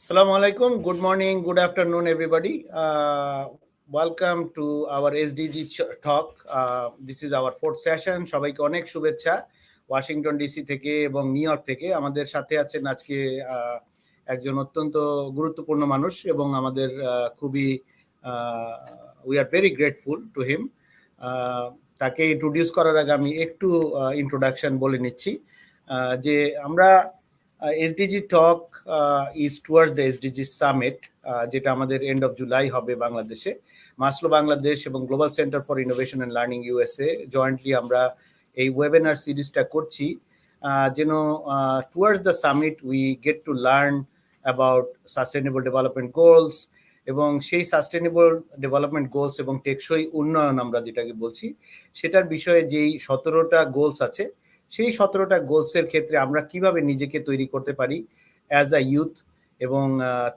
Assalamu alaikum. Good morning, good afternoon, everybody. Welcome to our SDG Talk. This is our fourth session. সবাইকে অনেক শুভেচ্ছা Washington DC থেকে এবং new York থেকে। আমাদের সাথে আছেন আজকে একজন অত্যন্ত গুরুত্বপূর্ণ মানুষ এবং আমাদের খুবই we are very grateful to him. তাকে ইন্ট্রোডিউস করার আগে আমি একটু ইন্ট্রোডাকশন বলে নিচ্ছি যে আমরা SDG Talk is towards the SDG Summit, যেটা আমাদের এন্ড অফ জুলাই হবে বাংলাদেশে। মাসলো বাংলাদেশ এবং global centre for innovation and learning USA jointly আমরা এই ওয়েবিনার সিরিজটা করছি যেন towards the summit we get to learn about sustainable development goals এবং সেই সাস্টেনেবল ডেভেলপমেন্ট গোলস এবং টেকসই উন্নয়ন আমরা যেটাকে বলছি সেটার বিষয়ে যেই 17টা গোলস আছে সেই 17টা গোলসের ক্ষেত্রে আমরা কিভাবে নিজেকে তৈরি করতে পারি অ্যাজ আ ইউথ এবং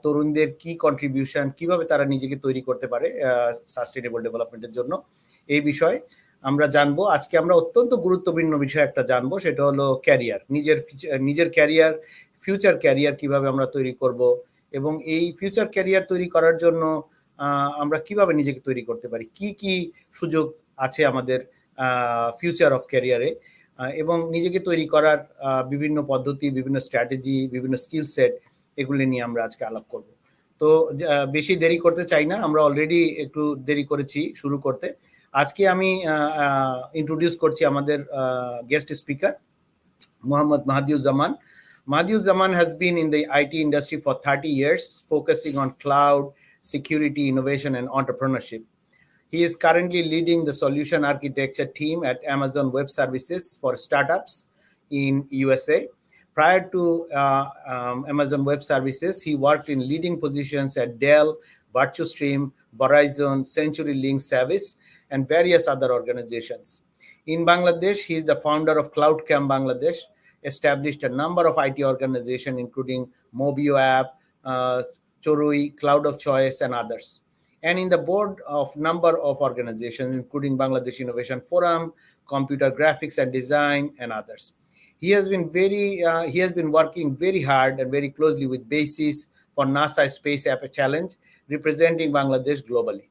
তরুণদের কি কন্ট্রিবিউশন কিভাবে তারা নিজেকে তৈরি করতে পারে সাস্টেনেবল ডেভেলপমেন্টের জন্য এই বিষয়ে আমরা জানবো। আজকে আমরা অত্যন্ত গুরুত্বপূর্ণ বিষয় একটা জানবো, সেটা হলো ক্যারিয়ার, নিজের ক্যারিয়ার, ফিউচার ক্যারিয়ার কিভাবে আমরা তৈরি করব এবং এই ফিউচার ক্যারিয়ার তৈরি করার জন্য আমরা কিভাবে নিজেকে তৈরি করতে পারি, কি কি সুযোগ আছে আমাদের ফিউচার অফ ক্যারিয়ারে এবং নিজেকে তৈরি করার বিভিন্ন পদ্ধতি, বিভিন্ন স্ট্র্যাটেজি, বিভিন্ন স্কিল সেট, এগুলি নিয়ে আমরা আজকে আলাপ করব। তো বেশি দেরি করতে চাই না, আমরা অলরেডি একটু দেরি করেছি শুরু করতে। আজকে আমি ইন্ট্রোডিউস করছি আমাদের guest speaker Mohammad Mahadiuzzaman. Mahadiuzzaman has been in the IT industry for 30 years, focusing on cloud, security, innovation, and entrepreneurship. He is currently leading the solution architecture team at Amazon Web Services for startups in USA. Prior to Amazon Web Services, he worked in leading positions at Dell, VirtuStream, Verizon, CenturyLink Service, and various other organizations. In Bangladesh, he is the founder of CloudCamp Bangladesh, established a number of IT organizations, including Mobio App, Chorui, Cloud of Choice, and others. And in the board of number of organizations, including Bangladesh Innovation Forum, Computer Graphics and Design, and others. He has been working very hard and very closely with BASIS for NASA Space App Challenge, representing Bangladesh globally.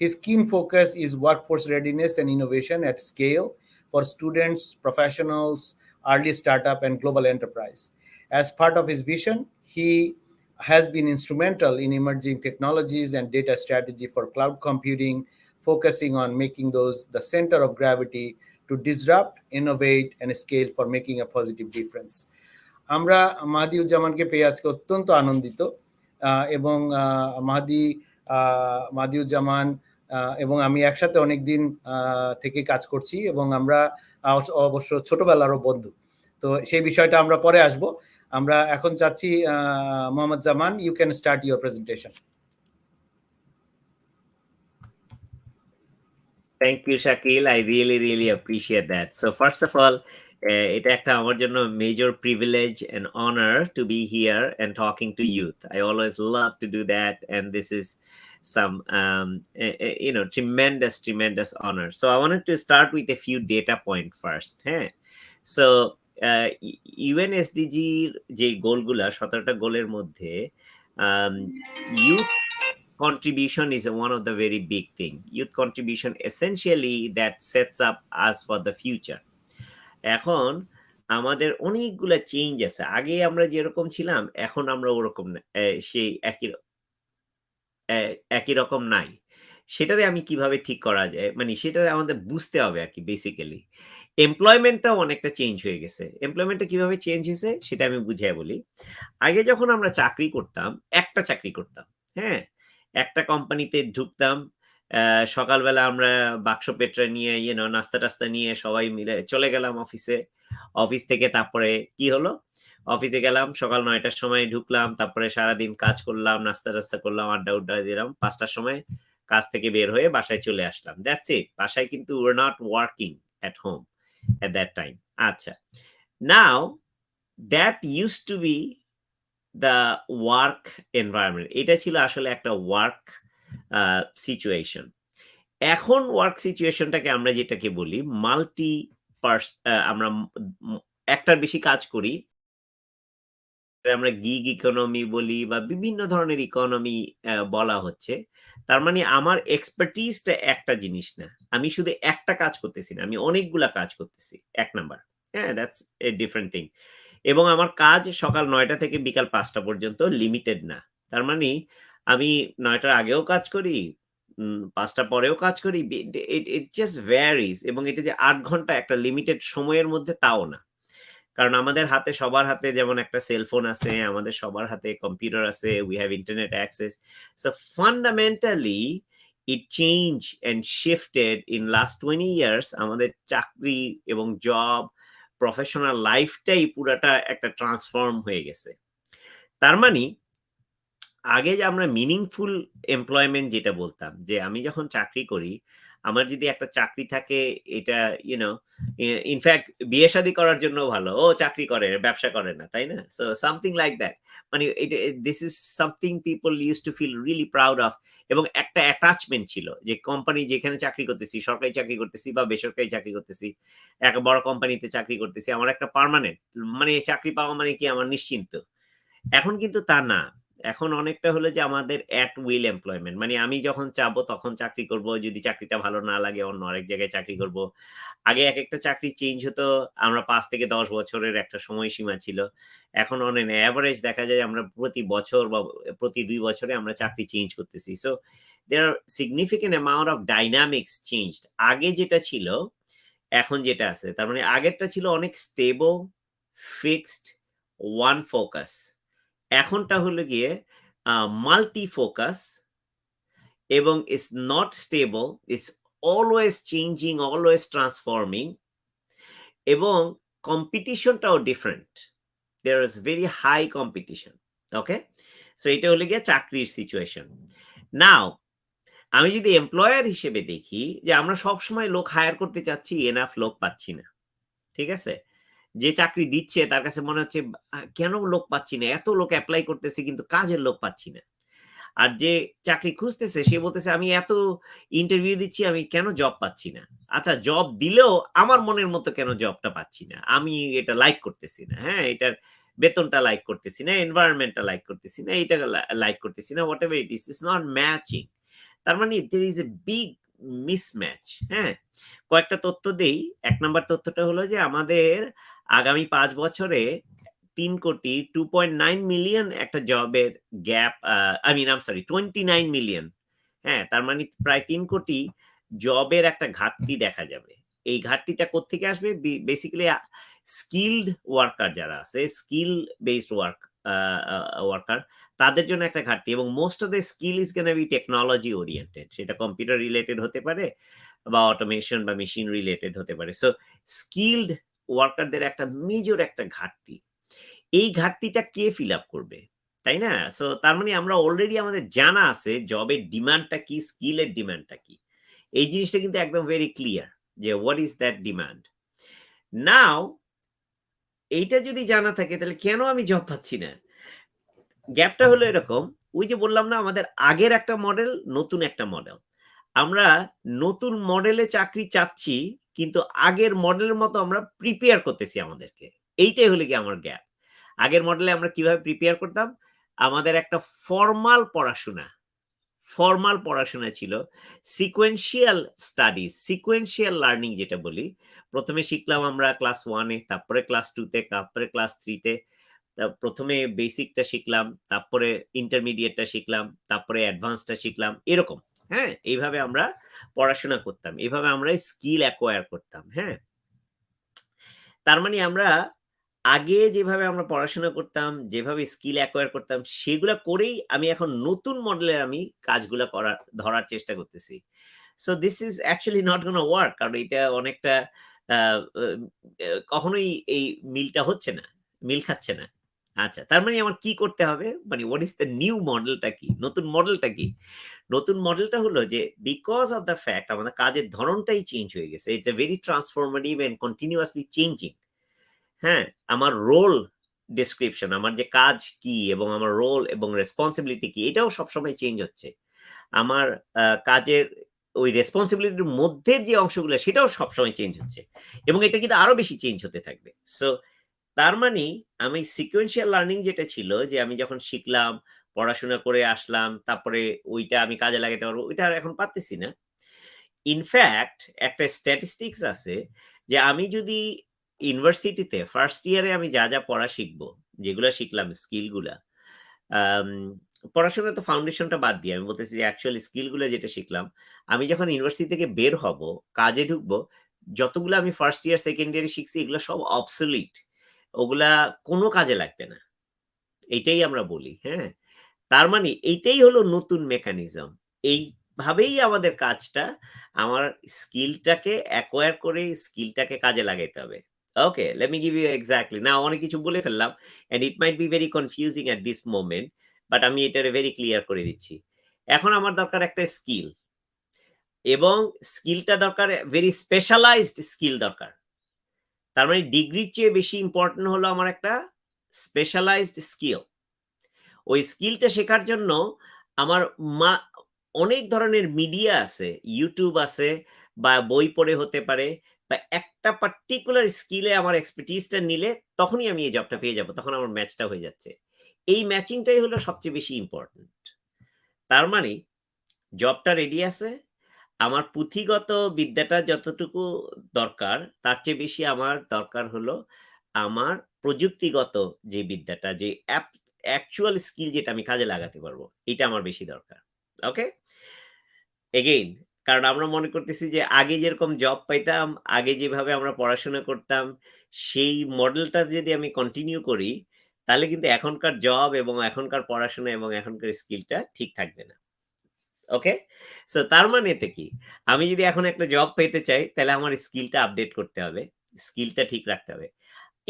His keen focus is workforce readiness and innovation at scale for students, professionals, early startup, and global enterprise. As part of his vision, he has been instrumental in emerging technologies and data strategy for cloud computing, focusing on making those the center of gravity to disrupt, innovate, and scale for making a positive difference. আমরা মাহাদিউজ্জামানকে পেয়ে আজকে অত্যন্ত আনন্দিত এবং মাহাদিউজ্জামান এবং আমি একসাথে অনেকদিন থেকে কাজ করছি এবং আমরা অবশ্য ছোটবেলারও বন্ধু। তো সেই বিষয়টা আমরা পরে আসব। আমরা এখন চাচ্ছি মোহাম্মদ জামান, you can start your presentation. Thank you, Shakil. I really appreciate that. So first of all, এটা একটা আমার জন্য major privilege and honor to be here and talking to youth. I always love to do that, and this is some tremendous honor. So I wanted to start with a few data point first. So UN SDG যে গোলগুলা 17টা গোলের মধ্যে youth contribution is one of the very big thing. Youth contribution essentially that sets up us for the future. এখন আমাদের অনেকগুলা change আছে, আগে আমরা যেরকম ছিলাম এখন আমরা ওরকম সেই একই রকম নাই। সেটারে আমি কিভাবে ঠিক করা যায়, মানে সেটারে আমাদের বুঝতে হবে আর কি। বেসিক্যালি এমপ্লয়মেন্টটাও অনেকটা চেঞ্জ হয়ে গেছে। এমপ্লয়মেন্টটা কিভাবে চেঞ্জ হয়েছে সেটা আমি বুঝিয়ে বলি। আগে যখন আমরা চাকরি করতাম, একটা চাকরি করতাম, একটা কোম্পানিতে ঢুকতাম, সকালবেলা আমরা বাক্স পেটরা নিয়ে নাস্তা টাস্তা নিয়ে সবাই মিলে চলে গেলাম অফিসে। অফিস থেকে তারপরে কি হলো, অফিসে গেলাম, সকাল 9টার সময় ঢুকলাম, তারপরে সারাদিন কাজ করলাম, নাস্তা টাস্তা করলাম, আড্ডা দিলাম, 5টার সময় কাজ থেকে বের হয়ে বাসায় চলে আসলাম। That's it. বাসায় কিন্তু we're not working at home at that time. আচ্ছা, now that used to be the work environment. এটা ছিল আসলে একটা ওয়ার্ক সিচুয়েশন। এখন ওয়ার্ক সিচুয়েশনটাকে আমরা যেটাকে বলি আমরা একটার বেশি কাজ করি আমরা গিগ ইকোনমি বলি বা বিভিন্ন ধরনের ইকোনমি বলা হচ্ছে। তার মানে আমার এক্সপার্টিজটা একটা জিনিস না। আমি শুধু একটা কাজ করতেছি না। আমি অনেকগুলা কাজ করতেছি। ১ নাম্বার। হ্যাঁ? That's a different thing. এবং আমার কাজ সকাল ৯ টা থেকে বিকাল ৫ টা পর্যন্ত লিমিটেড না। তার মানে আমি ৯ টার আগেও কাজ করি, ৫ টা পরেও কাজ করি। ইট জাস্ট ভ্যারিজ এবং এটা যে ৮ ঘন্টা একটা লিমিটেড সময়ের মধ্যে তাও না। কারণ আমাদের হাতে সবার হাতে যেমন একটা সেলফোন আছে, আমাদের সবার হাতে কম্পিউটার আছে, we have internet access. So fundamentally it changed and shifted in last 20 years আমাদের চাকরি এবং জব, প্রফেশনাল লাইফটাই পুরাটা একটা ট্রান্সফর্ম হয়ে গেছে। তার মানে আগে যে আমরা মিনিংফুল এমপ্লয়মেন্ট যেটা বলতাম যে আমি যখন চাকরি করি, আমার যদি একটা চাকরি থাকে এটা ইউ নো ইনফ্যাক্ট বিয়ে শাদী করার জন্য ভালো। ও চাকরি করে, ব্যবসা করে না, তাই না? So something like that. মানে this is something people used to feel really proud of এবং একটা অ্যাটাচমেন্ট ছিল যে কোম্পানি যেখানে চাকরি করতেছি, সরকারি চাকরি করতেছি বা বেসরকারি চাকরি করতেছি, একটা বড় কোম্পানিতে চাকরি করতেছি, আমার একটা পার্মানেন্ট মানে চাকরি পাওয়া মানে কি আমার নিশ্চিন্ত। এখন কিন্তু তা না। এখন অনেকটা হলো যে আমাদের এট উইল এমপ্লয়মেন্ট। মানে আমি যখন চাবো তখন চাকরি করব। যদি চাকরিটা ভালো না লাগে অন্য আরেক জায়গায় চাকরি করব। আগে একেকটা চাকরি চেঞ্জ হতো। আমরা ৫ থেকে ১০ বছরের একটা সময়সীমা ছিল। এখন অন এন এভারেজ দেখা যায় আমরা প্রতি বছর বা প্রতি ২ বছরে আমরা চাকরি চেঞ্জ করতেছি। So there are significant amount of dynamics changed. আগে যেটা ছিল, এখন যেটা আছে। তার মানে আগেরটা ছিল অনেক স্টেবল, ফিক্সড, ওয়ান ফোকাস। এখনটা হলো গিয়ে মাল্টি ফোকাস এবং it's not stable, it's always changing, always transforming এবং কম্পিটিশনটাও different. There is very high competition. Okay? So এটা হলো গিয়ে চাকরির সিচুয়েশন। নাও আমি যদি এমপ্লয়ার হিসেবে দেখি যে আমরা সবসময় লোক হায়ার করতে চাচ্ছি, এনাফ লোক পাচ্ছি না। ঠিক আছে? যে চাকরি দিচ্ছে তার কাছে মনে হচ্ছে কেন লোক পাচ্ছি না? এত লোক এপ্লাই করতেছি কিন্তু কাজের লোক পাচ্ছি না। আর যে চাকরি খুঁজতেছে সে বলতেছে আমি এত ইন্টারভিউ দিচ্ছি আমি কেন জব পাচ্ছি না? আচ্ছা জব দিলেও আমার মনের মতো কেন জবটা পাচ্ছি না? আমি এটা লাইক করতেছি না। হ্যাঁ? এটার বেতনটা লাইক করতেছি না, এনভায়রনমেন্টটা লাইক করতেছি না, এটা লাইক করতেছি না, whatever it is, it's not matching. তার মানে there is a big mismatch, হ্যাঁ? কয়েকটা তথ্য দেই। ১ নাম্বার তথ্যটা হলো যে আমাদের আগামী ৫ বছরে ৩,২৯ মিলিয়ন একটা জবের gap I mean I'm sorry 29 million. হ্যাঁ? তার মানে প্রায় ৩ কোটি জবের একটা ঘাটতি দেখা যাবে। এই ঘাটতিটা কোত্থেকে আসবে? বেসিক্যালি স্কিলড ওয়ার্কার যারা আছে, স্কিল বেসড আ আ ওয়ার্কার তাদের জন্য একটা ঘাটতি এবং most of the skill is gonna be technology oriented. সেটা কম্পিউটার রিলেটেড হতে পারে বা অটোমেশন বা মেশিন রিলেটেড হতে পারে। সো স্কিলড ওয়ার্কারদের একটা মেজর একটা ঘাটতি। এই ঘাটতিটা কে ফিল আপ করবে? তাই না? সো তার মানে আমরা অলরেডি আমাদের জানা আছে জবের ডিমান্ডটা কি, স্কিলের ডিমান্ডটা কি। এই জিনিসটা কিন্তু একদম ভেরি ক্লিয়ার যে হোয়াট ইস দ্যাট ডিমান্ড। নাও এইটা যদি জানা থাকে তাহলে কেন আমি জব পাচ্ছি না? গ্যাপটা হলো এরকম, ওই যে বললাম না আমাদের আগের একটা মডেল, নতুন একটা মডেল। আমরা নতুন মডেলে চাকরি চাচ্ছি, কিন্তু আগের মডেলের মতো আমরা প্রিপেয়ার করতেছি আমাদেরকে। এইটাই হলো গিয়ে আমার গ্যাপ। আগের মডেলে আমরা কিভাবে প্রিপেয়ার করতাম? আমাদের একটা ফরমাল পড়াশোনা ছিল। সিকোয়েন্সিয়াল স্টাডিজ, সিকোয়েন্সিয়াল লার্নিং যেটা বলি। ১ম এ শিখলাম আমরা ক্লাস 1 এ, তারপরে ক্লাস 2 তে, তারপরে ক্লাস 3 তে। ১ম এ বেসিকটা শিখলাম, তারপরে ইন্টারমিডিয়েটটা শিখলাম, তারপরে অ্যাডভান্সডটা শিখলাম। এরকম, হ্যাঁ? এইভাবে আমরা পড়াশোনা করতাম। এভাবে আমরা স্কিল অ্যাকোয়ার করতাম, হ্যাঁ? তার মানে আমরা আগে যেভাবে আমরা পড়াশোনা করতাম, যেভাবে স্কিল অ্যাকোয়ার করতাম, সেগুলা করেই আমি এখন নতুন মডেলের আমি কাজগুলা ধরার চেষ্টা করতেছি। So this is actually not gonna work কারণ এটা অনেকটা আ অ কখনোই এই মিলটা হচ্ছে না। মিল খাচ্ছে না। আচ্ছা, তার মানে আমার কি করতে হবে? মানে হোয়াট ইস দ্যা নিউ মডেলটা কি? নতুন মডেলটা কি? নতুন মডেলটা হলো যে বিকজ অফ দ্যা ফ্যাক্ট আমাদের কাজের ধরনটাই চেঞ্জ হয়ে গেছে। It's a very transformative and continuously changing. হ্যাঁ? আমার রোল ডেসক্রিপশন আমার যে কাজ কি এবং আমার রোল এবং রেসপনসিবিলিটি কি এটাও সবসময় চেঞ্জ হচ্ছে। আমার কাজের ওই রেসপনসিবিলিটির মধ্যের যে অংশগুলো সেটাও সবসময় চেঞ্জ হচ্ছে। এবং এটা কিন্তু আরো বেশি চেঞ্জ হতে থাকবে। সো তার মানে আমি সিকোয়েন্সিয়াল লার্নিং যেটা ছিল যে আমি যখন শিখলাম, পড়াশোনা করে আসলাম, তারপরে ওইটা আমি কাজে লাগাতে পারবো, ওইটা আর এখন পারতেছি না। ইনফ্যাক্ট একটা স্ট্যাটিস্টিক্স আছে যে আমি যদি ইউনিভার্সিটিতে ফার্স্ট ইয়ারে আমি যা পড়া শিখবো, যেগুলা শিখলাম স্কিলগুলা, আম পড়াশোনার তো ফাউন্ডেশনটা বাদ দিয়ে আমি বলতেছি যে অ্যাকচুয়াল স্কিলগুলো যেটা শিখলাম, আমি যখন ইউনিভার্সিটি থেকে বের হব, কাজে ঢুকবো, যতগুলো আমি ফার্স্ট ইয়ার, সেকেন্ড ইয়ারে শিখছি এগুলো সব অবসোলিট। ওগুলা কোনো কাজে লাগবে না। এইটাই আমরা বলি, হ্যাঁ? তার মানে এইটাই হলো নতুন মেকানিজম। এইভাবেই আমাদের কাজটা, আমার স্কিলটাকে অ্যাকোয়ার করে স্কিলটাকে কাজে লাগাইতে হবে। Okay, let me give you exactly. না অনেক কিছু বলে ফেললাম and it might be very confusing at this moment, but আমি এটারে ভেরি ক্লিয়ার করে দিচ্ছি। এখন আমার দরকার একটা স্কিল, এবং স্কিলটা দরকার ভেরি স্পেশালাইজড স্কিল দরকার। তার মানে ডিগ্রির চেয়ে বেশি ইম্পোর্টেন্ট হলো আমার একটা স্পেশালাইজড স্কিল। ওই স্কিলটা শেখার জন্য আমার মা অনেক ধরনের মিডিয়া আছে। YouTube আছে, বা বই পড়ে হতে পারে, বা একটা পার্টিকুলার স্কিলে আমার এক্সপার্টিসটা নিলে তখনই আমি এই জবটা পেয়ে যাব। তখন আমার ম্যাচটা হয়ে যাচ্ছে। এই ম্যাচিংটাই হলো সবচেয়ে বেশি ইম্পোর্টেন্ট। তার মানে জবটা রেডি আছে। আমার পুঁথিগত বিদ্যাটা যতটুকু দরকার, তার চেয়ে বেশি আমার দরকার হলো আমার প্রযুক্তিগত যে বিদ্যাটা, যে অ্যাকচুয়াল স্কিল যেটা আমি কাজে লাগাতে পারবো, এটা আমার বেশি দরকার। ওকে? এগেইন, কারণ আমরা মনে করতেছি যে আগে যেরকম জব পাইতাম, আগে যেভাবে আমরা পড়াশোনা করতাম, সেই মডেলটা যদি আমি কন্টিনিউ করি, তাহলে কিন্তু এখনকার জব এবং এখনকার পড়াশোনা এবং এখনকার স্কিলটা ঠিক থাকবে না। ওকে? সো তার মানে এটা কি? আমি যদি এখন একটা জব পেতে চাই, তাহলে আমার স্কিলটা আপডেট করতে হবে। স্কিলটা ঠিক রাখতে হবে।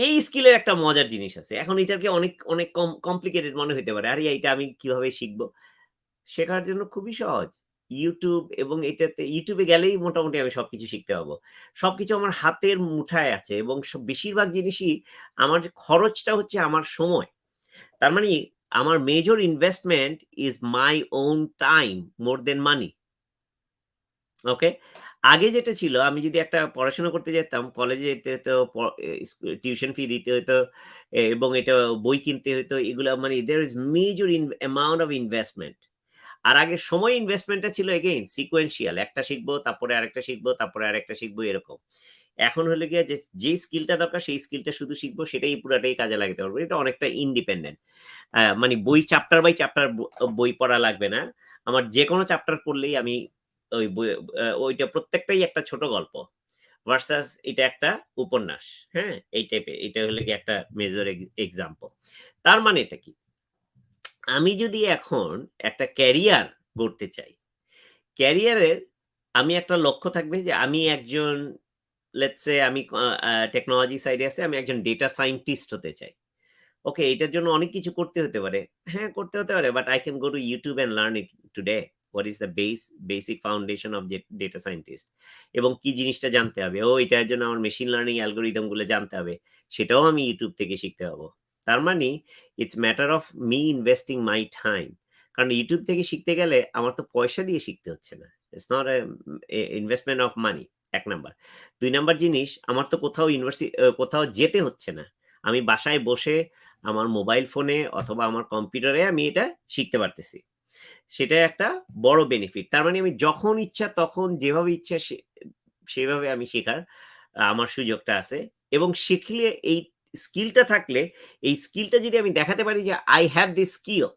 এই স্কিলের একটা মজার জিনিস আছে। এখন এটাকে অনেক কমপ্লিকেটেড মনে হইতে পারে। আরে এইটা আমি কিভাবে শিখবো? শেখার জন্য খুবই সহজ। YouTube, এবং এটাতে YouTube এ গেলেই মোটামুটি আমি সবকিছু শিখতে পারবো। সবকিছু আমার হাতের মুঠায় আছে, এবং বেশিরভাগ জিনিসই, আমার যে খরচটা হচ্ছে আমার সময়। তার মানে আমার major investment is my own time more than money. Okay? আগে যেটা ছিল, আমি যদি একটা পড়াশোনা করতে যেতাম, কলেজে যেতে হতো, টিউশন ফি দিতে হতো, এবং এটা বই কিনতে হতো। এগুলা মানে there is major amount of investment. আর আগে সময় ইনভেস্টমেন্টটা ছিল এগেইন সিকোয়েন্সিয়াল। একটা শিখবো, তারপরে আরেকটা শিখবো, তারপরে আরেকটা শিখবো, এরকম। এখন হলো গিয়ে যে স্কিলটা দরকার সেই স্কিলটা শুধু শিখবো, সেটাই পুরাটাই কাজে লাগাতে পারবো। এটা অনেকটা ইন্ডিপেন্ডেন্ট। মানে বই চ্যাপ্টার বাই চ্যাপ্টার বই পড়া লাগবে না। আমার যেকোনো চ্যাপ্টার পড়লেই আমি ওই বই, ওইটা প্রত্যেকটাই একটা ছোট গল্প। ভার্সাস এটা একটা উপন্যাস। হ্যাঁ? এই টাইপের। এটা হলো গিয়ে একটা মেজর এক্সাম্পল। তার মানে এটা কি? আমি যদি এখন একটা ক্যারিয়ার গড়তে চাই, ক্যারিয়ারের আমি একটা লক্ষ্য থাকবে যে আমি একজন, লেটস সে আমি টেকনোলজি সাইডে আছি, আমি একজন ডেটা সায়েন্টিস্ট হতে চাই। ওকে, এটার জন্য অনেক কিছু করতে হতে পারে। হ্যাঁ, করতে হতে পারে। But I can go to YouTube and learn it today. What is the basic foundation of data scientist? এবং কি জিনিসটা জানতে হবে? এটার জন্য আমার মেশিন লার্নিং অ্যালগরিদম গুলো জানতে হবে। সেটাও আমি YouTube থেকে শিখতে পাবো। তার মানে it's matter of me investing my time. কারণ YouTube থেকে শিখতে গেলে আমার তো পয়সা দিয়ে শিখতে হচ্ছে না। It's not investment of money, ১ number. ২ number জিনিস, আমার তো কোথাও যেতে হচ্ছে না। আমি বাসায় বসে আমার মোবাইল ফোনে অথবা আমার কম্পিউটারে আমি এটা শিখতে পারতেছি। সেটা একটা বড় বেনিফিট। তার মানে আমি যখন ইচ্ছা তখন যেভাবে ইচ্ছা সেভাবে আমি শেখার আমার সুযোগটা আছে, এবং শিখলে এই স্কিলটা থাকলে, এই স্কিলটা যদি আমি দেখাতে পারি যে I have this skill,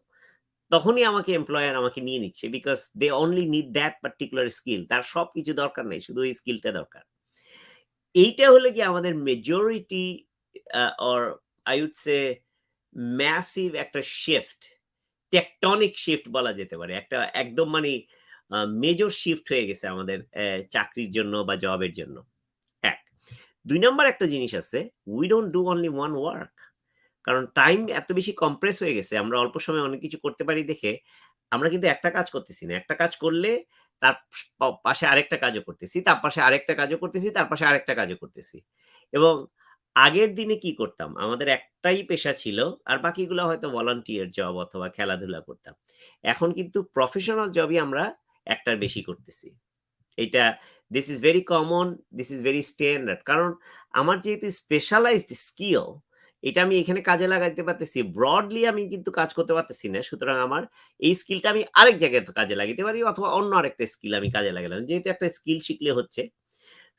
তখনই আমাকে এমপ্লয়ার আমাকে নিয়ে নিচ্ছে। Because they only need that particular skill. তার সবকিছু দরকার নাই। শুধু এই স্কিলটা দরকার। এইটা হলো গিয়ে আমাদের majority, or I would say massive একটা শিফট, টেকটনিক শিফট বলা যেতে পারে। একটা একদম মানে মেজর শিফট হয়ে গেছে আমাদের চাকরির জন্য বা জবের জন্য। ১। ২ নাম্বার একটা জিনিস আছে, we don't do only one work. কারণ টাইম এত বেশি কম্প্রেস হয়ে গেছে। আমরা অল্প সময়ে অনেক কিছু করতে পারি দেখে, আমরা কিন্তু একটা কাজ করতেছি না। একটা কাজ করলে তার পাশে আরেকটা কাজও করতেছি, তার পাশে আরেকটা কাজও করতেছি, তার পাশে আরেকটা কাজও করতেছি। এবং আগের দিনে কি করতাম? আমাদের একটাই পেশা ছিল, আর বাকিগুলা হয়তো ভলান্টিয়ার জব অথবা খেলাধুলা করতাম। এখন কিন্তু প্রফেশনাল জবই আমরা একটার বেশি করতেছি। এইটা, this is very common, this is very standard. কারণ আমার যেহেতু স্পেশালাইজড স্কিল, এটা আমি এখানে কাজে লাগাইতে পারতেছি, ব্রডলি আমি কিন্তু কাজ করতে পারতেছি না। সুতরাং আমার এই স্কিলটা আমি আরেক জায়গায় তো কাজে লাগাতে পারি, অথবা অন্য আরেকটা স্কিল আমি কাজে লাগালাম। যেহেতু একটা স্কিল শিখলে হচ্ছে।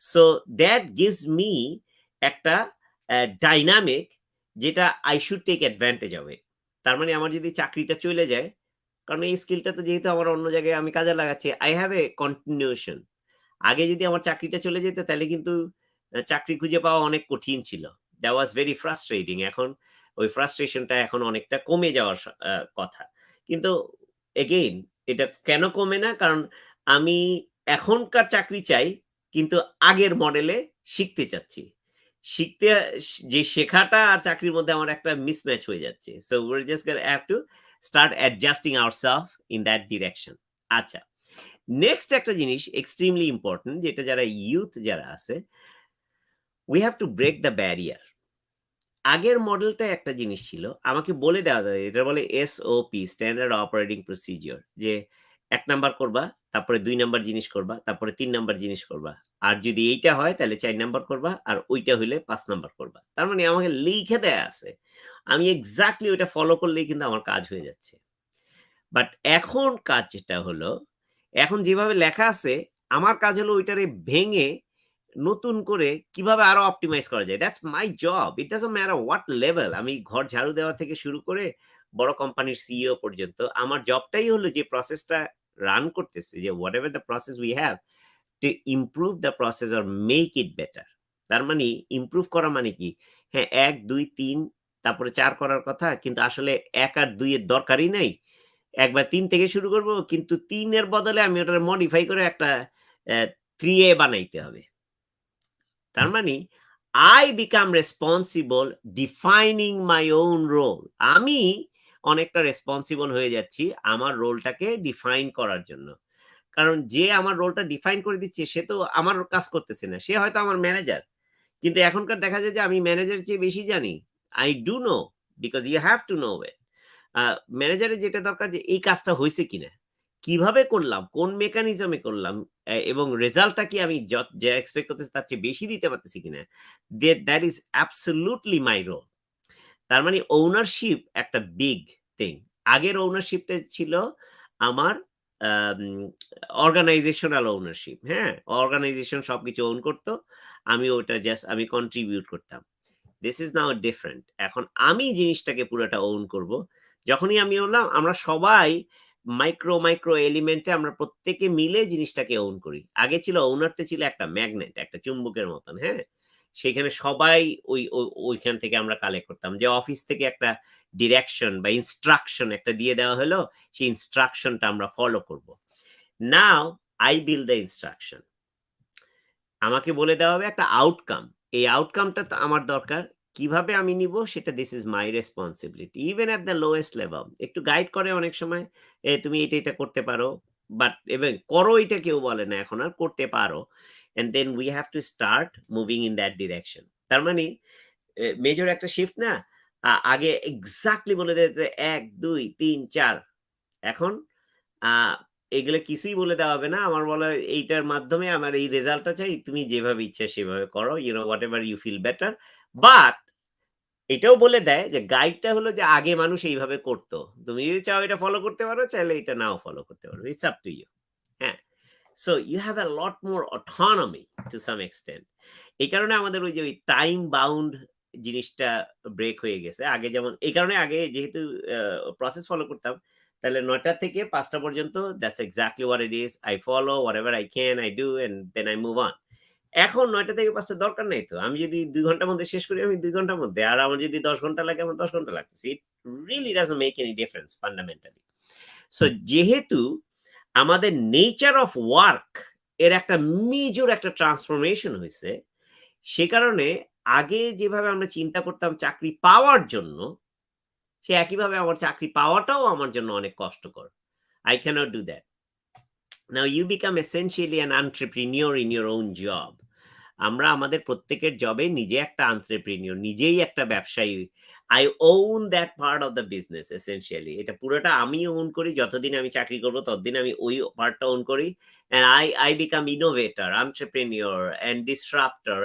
সো দ্যাট গিভস মি একটা ডাইনামিক, যেটা I should take advantage of it. তার মানে আমার যদি চাকরিটা চলে যায়, কারণ এই স্কিলটা তো যেহেতু আমার অন্য জায়গায় আমি কাজে লাগাচ্ছি, আই হ্যাভ এ কন্টিনিউশন। আগে যদি আমার চাকরিটা চলে যেত তাহলে কিন্তু চাকরি খুঁজে পাওয়া অনেক কঠিন ছিল। That was very frustrating. এখন ওই ফ্রাস্ট্রেশনটা এখন অনেকটা কমে যাওয়ার কথা। কিন্তু এগেইন এটা কেন কমে না? কারণ আমি এখনকার চাকরি চাই, কিন্তু আগের মডেলে শিখতে চাচ্ছি। শিখতে যে শেখাটা আর চাকরির মধ্যে আমার একটা মিসম্যাচ হয়ে যাচ্ছে। So we just have to start adjusting ourself in that direction. আচ্ছা। নেক্সট একটা জিনিস এক্সট্রিমলি ইম্পোর্টেন্ট, যেটা যারা ইউথ যারা আছে, we have to break the barrier. আগের মডেলটা একটা জিনিস ছিল, আমাকে বলে দেওয়া যায়, এটা বলে এসওপি, স্ট্যান্ডার্ড অপারেটিং প্রসিজিওর, যে ১ নাম্বার করবা, তারপরে ২ নাম্বার জিনিস করবা, তারপরে ৩ নাম্বার জিনিস করবা। আর যদি এইটা হয় তাহলে ৪ নাম্বার করবা, আর ওইটা হইলে ৫ নাম্বার করবা। তার মানে আমাকে লিখে দেয়া আছে। আমি এক্সাক্টলি ওইটা ফলো করলেই কিন্তু আমার কাজ হয়ে যাচ্ছে। বাট এখন কাজ যেটা হলো, এখন যেভাবে লেখা আছে, আমার কাজ হলো ওইটারে ভেঙে নতুন করে কিভাবে আরো অপটিমাইজ করা যায়। That's my job. It doesn't matter what level. আমি ঘর ঝাড়ু দেওয়া থেকে শুরু করে বড় কোম্পানির সিইও পর্যন্ত আমার জবটাই হলো যে প্রসেসটা রান করতেছে, যে what ever the process we have, to improve the process or make it better. তার মানে ইমপ্রুভ করা মানে কি? হ্যাঁ, ১, ২, ৩, তারপরে ৪ করার কথা, কিন্তু আসলে ১ আর ২ এর দরকারই নাই। একবার ৩ থেকে শুরু করব, কিন্তু ৩ এর বদলে আমি ওটারে মডিফাই করে একটা অ্যা 3A বানাইতে হবে। তার মানে I become responsible defining my own role. আমি অনেকটা রেসপন্সিবল হয়ে যাচ্ছি আমার রোলটাকে ডিফাইন করার জন্য। কারণ যে আমার রোলটা ডিফাইন করে দিচ্ছে সে তো আমার কাজ করতেছে না। সে হয়তো আমার ম্যানেজার। কিন্তু এখনকার দেখা যায় যে আমি ম্যানেজারের চেয়ে বেশি জানি। I do know because you have to know it. আ ম্যানেজারের যেটা দরকার যে এই কাজটা হইছে কিনা? কিভাবে করলাম? কোন মেকানিজম এ করলাম? এবং রেজাল্টটা কি আমি যা এক্সপেক্ট করতেছি তার চেয়ে বেশি দিতে পারতেছি কিনা? That is absolutely my role. তার মানে ওনারশিপ একটা বিগ থিং। আগের ওনারশিপটা ছিল আমার আম অর্গানাইজেশনাল ওনারশিপ, হ্যাঁ? অর্গানাইজেশন সবকিছু ওন করত। আমি ওটা জাস্ট আমি কন্ট্রিবিউট করতাম। This is now different. এখন আমি জিনিসটাকে পুরোটা ওন করব। যখনই আমি হলাম, আমরা সবাই মাইক্রো এলিমেন্টে আমরা প্রত্যেকে মিলে জিনিসটাকে ওন করি। আগে ছিল ওনারটা ছিল একটা ম্যাগনেট, একটা চুম্বকের মতন, হ্যাঁ? সেখানে সবাই ওইখান থেকে আমরা কালেক্ট করতাম। যে অফিস থেকে একটা ডিরেকশন বা ইনস্ট্রাকশন একটা দিয়ে দেওয়া হলো, সেই ইনস্ট্রাকশনটা আমরা ফলো করব। নাও I build the instruction. আমাকে বলে দেওয়া হবে একটা আউটকাম। এই আউটকামটা তো আমার দরকার। কিভাবে আমি নিবো সেটা this is my responsibility. Even at the lowest level. একটু গাইড করে অনেক সময়। তুমি এটা করতে পারো। বাট এবং করো এটা কেউ বলে না এখন আর, করতে পারো। And then we have to start moving in that direction. তার মানে মেজর একটা শিফট না? আগে এক্সাক্টলি বলে দেয় যে ১, ২, ৩, ৪। এখন আ এগুলো কিছুই বলে দেওয়া হবে না। আমার বলা হয় এইটার মাধ্যমে আমার এই রেজাল্টটা চাই। তুমি যেভাবে ইচ্ছা সেভাবে করো। You know whatever you feel better. But এটাও বলে দেয় যে গাইডটা হলো যে আগে মানুষ এইভাবে করত। তুমি যদি চাও এটা ফলো করতে পারো, চাইলে এটা নাও ফলো করতে পারো। It's up to you. হ্যাঁ? So you have a lot more autonomy to some extent. এই কারণে আমাদের ওই যে ওই টাইম বাউন্ড জিনিসটা ব্রেক হয়ে গেছে। আগে যেমন এই কারণে আগে যেহেতু প্রসেস ফলো করতাম, তাহলে ৯ টা থেকে ৫ টা পর্যন্ত that's exactly what it is. I follow whatever I can, I do and then I move on. এখন ৯ টা থেকে ৫ টা দরকার নাই তো। আমি যদি ২ ঘন্টার মধ্যে শেষ করি, আমি ২ ঘন্টার মধ্যে। আর আমার যদি ১০ ঘন্টা লাগে, আমার ১০ ঘন্টা লাগতেছে। It really doesn't make any difference fundamentally. So যেহেতু আমাদের নেচার অফ ওয়ার্ক এর একটা মেজর একটা ট্রান্সফরমেশন হইছে, সে কারণে আগে যেভাবে আমরা চিন্তা করতাম চাকরি পাওয়ার জন্য, সে একইভাবে আমার চাকরি পাওয়াটাও আমার জন্য অনেক কষ্টকর। I cannot do that. Now you become essentially an entrepreneur in your own job. আমরা আমাদের প্রত্যেকের জবে নিজে একটা entrepreneur, নিজেই একটা ব্যবসায়ী। I own that part of the business essentially. এটা পুরোটা আমি own করি। যতদিন আমি চাকরি করব ততদিন আমি ওই পার্টটা own করি। And I become innovator, entrepreneur and disruptor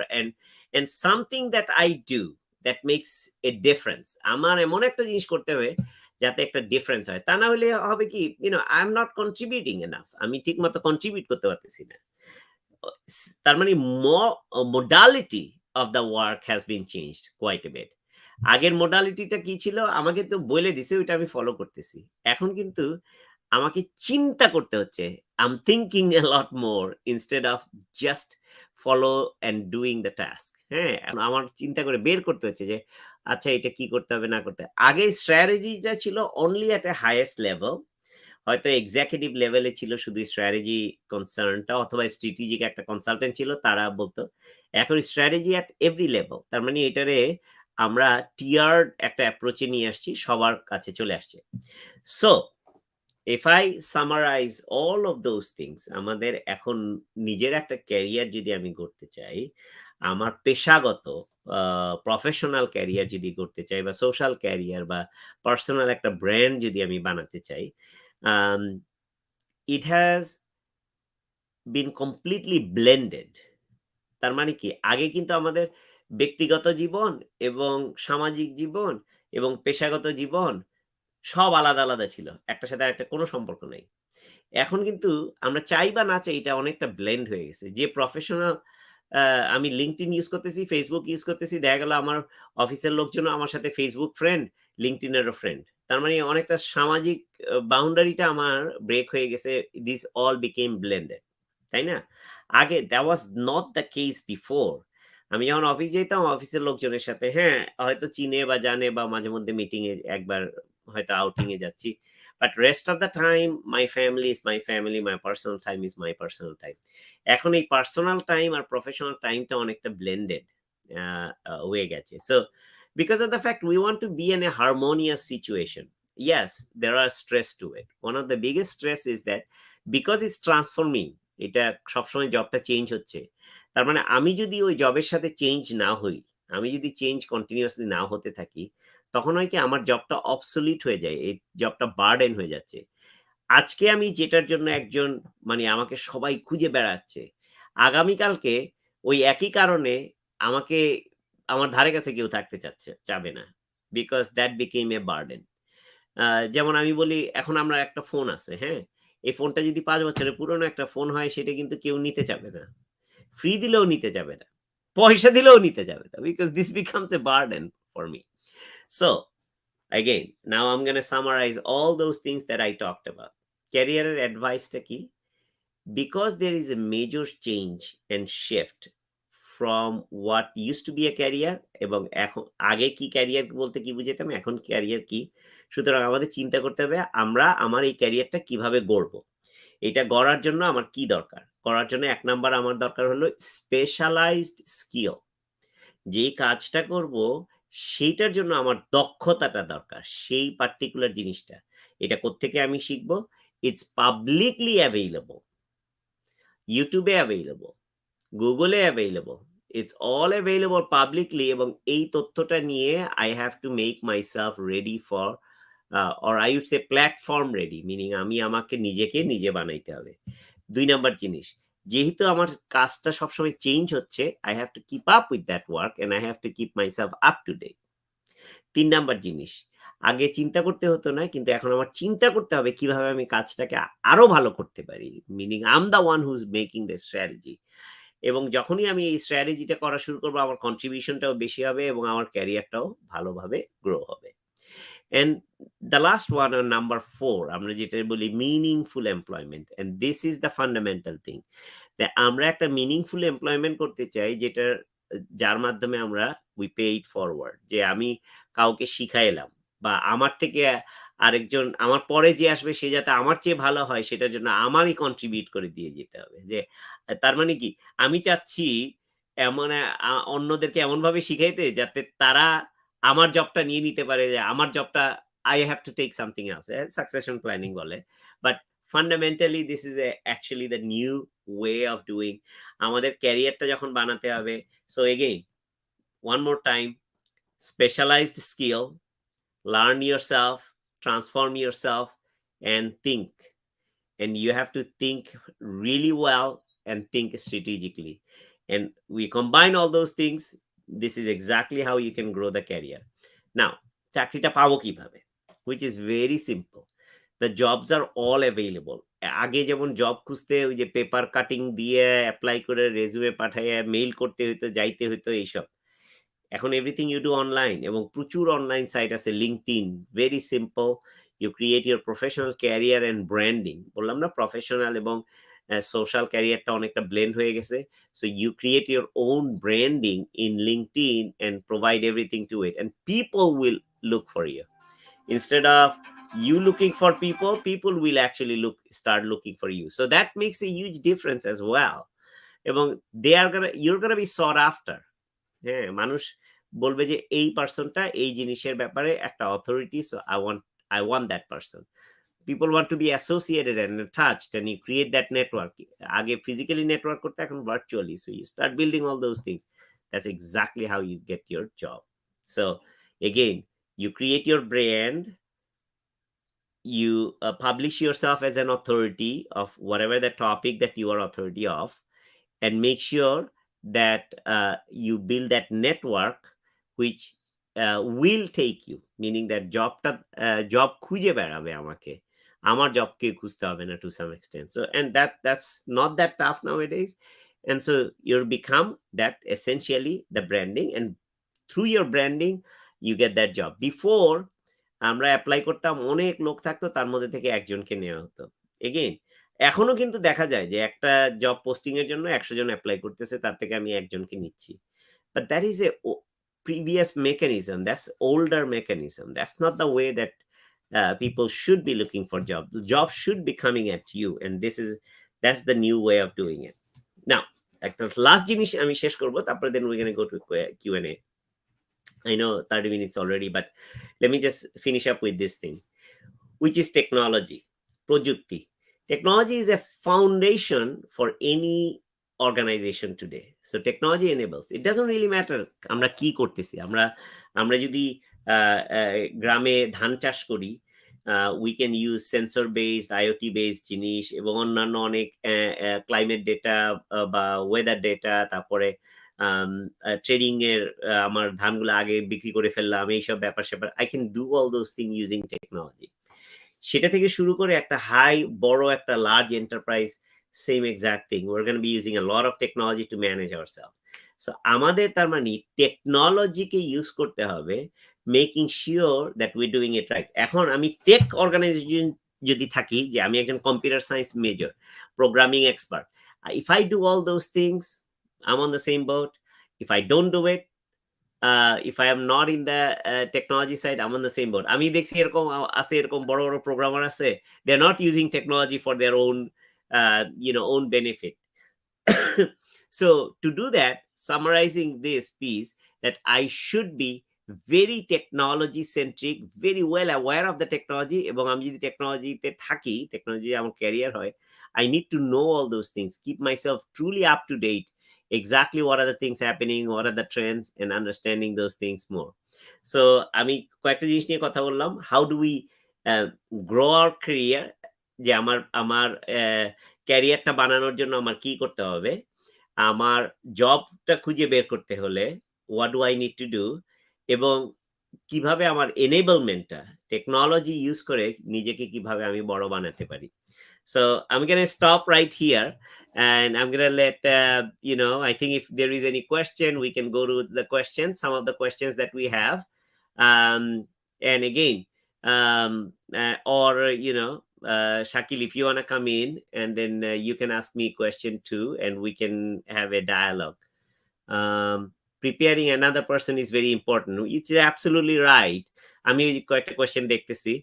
and something that I do that makes a difference. আমার এমন একটা জিনিস করতে হবে যাতে একটা ডিফারেন্স হয়। তা না হলে হবে কি, I am not contributing enough. আমি ঠিকমতো কন্ট্রিবিউট করতে পারতেছি না। তার মানে modality of the work has been changed quite a bit. আগের মোডালিটিটা কি ছিল? আমাকে তো বলে দিছে, ওইটা আমি ফলো করতেছি। এখন কিন্তু আমাকে চিন্তা করতে হচ্ছে। I am thinking A lot more instead of just follow and doing the task. হ্যাঁ? এখন আমার চিন্তা করে বের করতে হচ্ছে যে, আচ্ছা এটা কি করতে হবে না করতে হবে। আগে স্ট্র্যাটেজিটা ছিল অনলি এট এ হাইয়েস্ট লেভেল। হয়তো এক্সিকিউটিভ লেভেলে ছিল শুধু স্ট্র্যাটেজি কনসার্নটা, অথবা স্ট্র্যাটেজিক একটা কনসালটেন্ট ছিল, তারা বলতো। এখন স্ট্র্যাটেজি এট এভরি লেভেল। তার মানে এটারে আমরা টিয়ার্ড একটা অ্যাপ্রোচে নিয়ে আসছি, সবার কাছে চলে আসছে। So if I summarize all of those things, আমাদের এখন নিজের একটা ক্যারিয়ার যদি আমি করতে চাই, আমার পেশাগত প্রফেশনাল ক্যারিয়ার যদি করতে চাই, বা সোশ্যাল ক্যারিয়ার, বা পার্সোনাল একটা ব্র্যান্ড যদি আমি বানাতে চাই, um, it has been completely blended. তার মানে কি? আগে কিন্তু আমাদের ব্যক্তিগত জীবন এবং সামাজিক জীবন এবং পেশাগত জীবন সব আলাদা, আলাদা ছিল। একটার সাথে আরেকটার কোনো সম্পর্ক নাই। এখন কিন্তু আমরা চাই বা না চাই, এটা অনেকটা ব্লেন্ড হয়ে গেছে। যে প্রফেশনাল, আমি LinkedIn ইউজ করতেছি, Facebook ইউজ করতেছি। দেখা গেল আমার অফিসের লোকজনও আমার সাথে Facebook ফ্রেন্ড, LinkedIn এরও ফ্রেন্ড। তার মানে অনেকটা সামাজিক বাউন্ডারিটা আমার ব্রেক হয়ে গেছে। This all became blended. তাই না? আগে that was not the case before. আমি যখন অফিস যেতাম, অফিসের লোকজনের সাথে হ্যাঁ, হয়তো চিনে বা জানে, বা মাঝে মধ্যে মিটিং এ একবার হয়তো আউটিং এ যাচ্ছি। But rest of the time my family is my family, my personal time is my personal time. এখন এই পার্সোনাল টাইম আর প্রফেশনাল টাইমটা অনেকটা ব্লেন্ডেড হয়ে গেছে। So because of the fact we want to be in a harmonious situation, yes, there are stress to it. One of the biggest stress is that because it's transforming, এটা সবসময় জবটা change হচ্ছে। তার মানে আমি যদি ওই জবের সাথে চেঞ্জ না হই, আমি যদি চেঞ্জ কন্টিনিউয়াসলি না হতে থাকি, তখন হয় কি আমার জবটা অবসোলিউট হয়ে যায়। এই জবটা বার্ডেন হয়ে যাচ্ছে। আজকে আমি যেটার জন্য একজন, মানে আমাকে সবাই খুঁজে বেড়াচ্ছে, আগামীকালকে ওই একই কারণে আমাকে আমার ধারে কাছে কেউ থাকতে চাবে না। Because that became A burden. যেমন আমি বলি, এখন আমরা একটা ফোন আছে, হ্যাঁ? এই ফোনটা যদি ৫ বছরের পুরনো একটা ফোন হয়, সেটা কিন্তু কেউ নিতে চাবে না। ফ্রি দিলেও নিতে যাবে না। পয়সা দিলেও নিতে যাবে না। Because this becomes a burden for me. So again, now I'm going to summarize all those things that I talked about. Career advice টা কি? Because there is a major change and shift from what used to be a career, এবং এখন আগে কি career বলতে কি বুঝাতাম, এখন career কি। সুতরাং আমাদের চিন্তা করতে হবে, আমরা আমার এই ক্যারিয়ারটা কিভাবে গড়বো। এটা গড়ার জন্য আমার কি দরকার? করার জন্য ১ নাম্বার আমার দরকার হলো স্পেশালাইজড স্কিল। যেই কাজটা করব সেইটার জন্য আমার দক্ষতাটা দরকার। সেই পার্টিকুলার জিনিসটা। এটা কোত্থেকে আমি শিখব? It's publicly available. YouTube A available, Google A available. It's all available publicly, এবং এই তথ্যটা নিয়ে I have to make myself ready for or I would say platform ready, meaning আমি আমাকে নিজেকে নিজে বানাইতে হবে। ২ নাম্বার জিনিস, যেহেতু আমার কাজটা সবসময় চেঞ্জ হচ্ছে, I have to keep up with that work and I have to keep myself up to date. ৩ number জিনিস, আগে চিন্তা করতে হতো না, কিন্তু এখন আমার চিন্তা করতে হবে কিভাবে আমি কাজটাকে আরো ভালো করতে পারি। Meaning I am the one who is making the strategy. এবং যখনই আমি এই স্ট্র্যাটেজিটা করা শুরু করব, আমার কন্ট্রিবিউশনটাও বেশি হবে এবং আমার ক্যারিয়ারটাও ভালোভাবে গ্রো হবে। And the last one, on number 4, আমরা যেটা বলি meaningful employment, and this is the fundamental thing. তা আমরা একটা মিনিংফুল এমপ্লয়মেন্ট করতে চাই, যেটার যার মাধ্যমে আমরা we pay it forward, যে আমি কাউকে শিখাইলাম, বা আমার থেকে আরেকজন, আমার পরে যে আসবে সে যাতে আমার চেয়ে ভালো হয়, সেটার জন্য আমারই কন্ট্রিবিউট করে দিয়ে যেতে হবে। যে তার মানে কি, আমি চাচ্ছি এমন অন্যদেরকে এমনভাবে শিখাইতে যাতে তারা আমার জবটা নিয়ে নিতে পারে, যে আমার জবটা I have to take something else. Succession planning বলে। But fundamentally this is actually the new way of doing. আমাদের ক্যারিয়ারটা যখন বানাতে হবে, so again one more time, specialized skill, learn yourself, transform yourself, and think. And you have to think really well and think strategically. And we combine all those things, this is exactly how you can grow the career. Now, চাকরিটা পাবো কিভাবে? Which is very simple. The jobs are all available. আগে যেমন job খুঁজতে ওই যে paper cutting দিয়ে apply করে রেজুমে পাঠাইয়া মেইল করতে হইতো, যাইতে হইতো এইসব। এখন এভরিথিং ইউ ডু অনলাইন, এবং প্রচুর অনলাইন সাইট আছে। LinkedIn, very simple. You create your professional career and branding. বললাম না, প্রফেশনাল এবং সোশ্যাল ক্যারিয়ারটা অনেকটা ব্লেন্ড হয়ে গেছে। So you create your own branding in LinkedIn and provide everything to it, and people will look for you. Instead of you looking for people, people will actually start looking for you. So that makes a huge difference as well. এবং you're gonna be sought after. হ্যাঁ, মানুষ বলবে যে এই পার্সনটা এই জিনিসের ব্যাপারে একটা authority, so I want that person. People want to be associated and attached, and you create that network. আগে physically network করতে, এখন virtually. So you start building all those things. That's exactly how you get your job. So again, you create your brand, you publish yourself as an authority of whatever the topic that you are authority of, and make sure that you build that network which will take you, meaning that job খুঁজে বেড়াবে আমাকে, আমার জবকে খুঁজতে হবে না to some extent. So, and that's not that tough nowadays. And so you become that essentially the branding, and through your branding you get that job. Before আমরা apply করতাম, অনেক লোক থাকতো, তার মধ্যে থেকে একজনকে নেওয়া হতো। এগেইন এখনো কিন্তু দেখা যায় যে একটা জব পোস্টিং এর জন্য 100 জন অ্যাপ্লাই করতেছে, তার থেকে আমি একজনকে নিচ্ছি। But that is a previous mechanism. That's older mechanism. That's not the way that people should be looking for job. The job should be coming at you, and that's the new way of doing it. Now, একটা last জিনিস আমি শেষ করব, তারপরে then we're going to go to Q&A. I know 30 minutes already, but let me just finish up with this thing, which is technology. Projukti. Technology is a foundation for any organization today. So technology enables. It doesn't really matter আমরা কি করতেছি। আমরা যদি গ্রামে ধান চাষ করি, we can use sensor based, IoT based জিনিস, এবং অন্যান্য অনেক ক্লাইমেট ডেটা বা ওয়েদার ডেটা, তারপরে ট্রেডিং এর আমার ধানগুলো আগে বিক্রি করে ফেললাম, এইসব ব্যাপার স্যাপার। I can do all those things using technology. সেটা থেকে শুরু করে একটা বড় একটা large enterprise, same exact thing. we're going to be using a lot of technology to manage ourselves. So আমাদের তার মানে টেকনোলজিকে ইউজ করতে হবে, making sure that we doing it right. এখন আমি টেক অর্গানাইজেশন যদি থাকি, যে আমি একজন computer science major, programming expert, if I do all those things, I'm on the same boat. If I don't do it, if I am not in the technology side, I'm on the same boat. আমি দেখছি এরকম আছে, এরকম বড় বড় programmer আছে, they're not using technology for their own own benefit. So to do that, summarizing this piece, that I should be very technology centric, very well aware of the technology, এবং আমি যদি টেকনোলজিতে থাকি, টেকনোলজি আমার career হয়, I need to know all those things, keep myself truly up to date, exactly what are the things happening, what are the trends, and understanding those things more. So আমি কয়েকটা জিনিস নিয়ে কথা বললাম। How do we grow our career? যে আমার ক্যারিয়ারটা বানানোর জন্য আমার কি করতে হবে, আমার জবটা খুঁজে বের করতে হলে what do I need to do, এবং কিভাবে আমার এনেবলমেন্টটা টেকনোলজি ইউজ করে নিজেকে কিভাবে আমি বড় বানাতে পারি। So I'm going to stop right here, and I'm going to let I think if there is any question, we can go to the questions, some of the questions that we have, and again or Shakil, if you want to come in, and then you can ask me a question too, and we can have a dialogue. Preparing another person is very important. It's absolutely right. আমি কয়েকটা question দেখতেছি,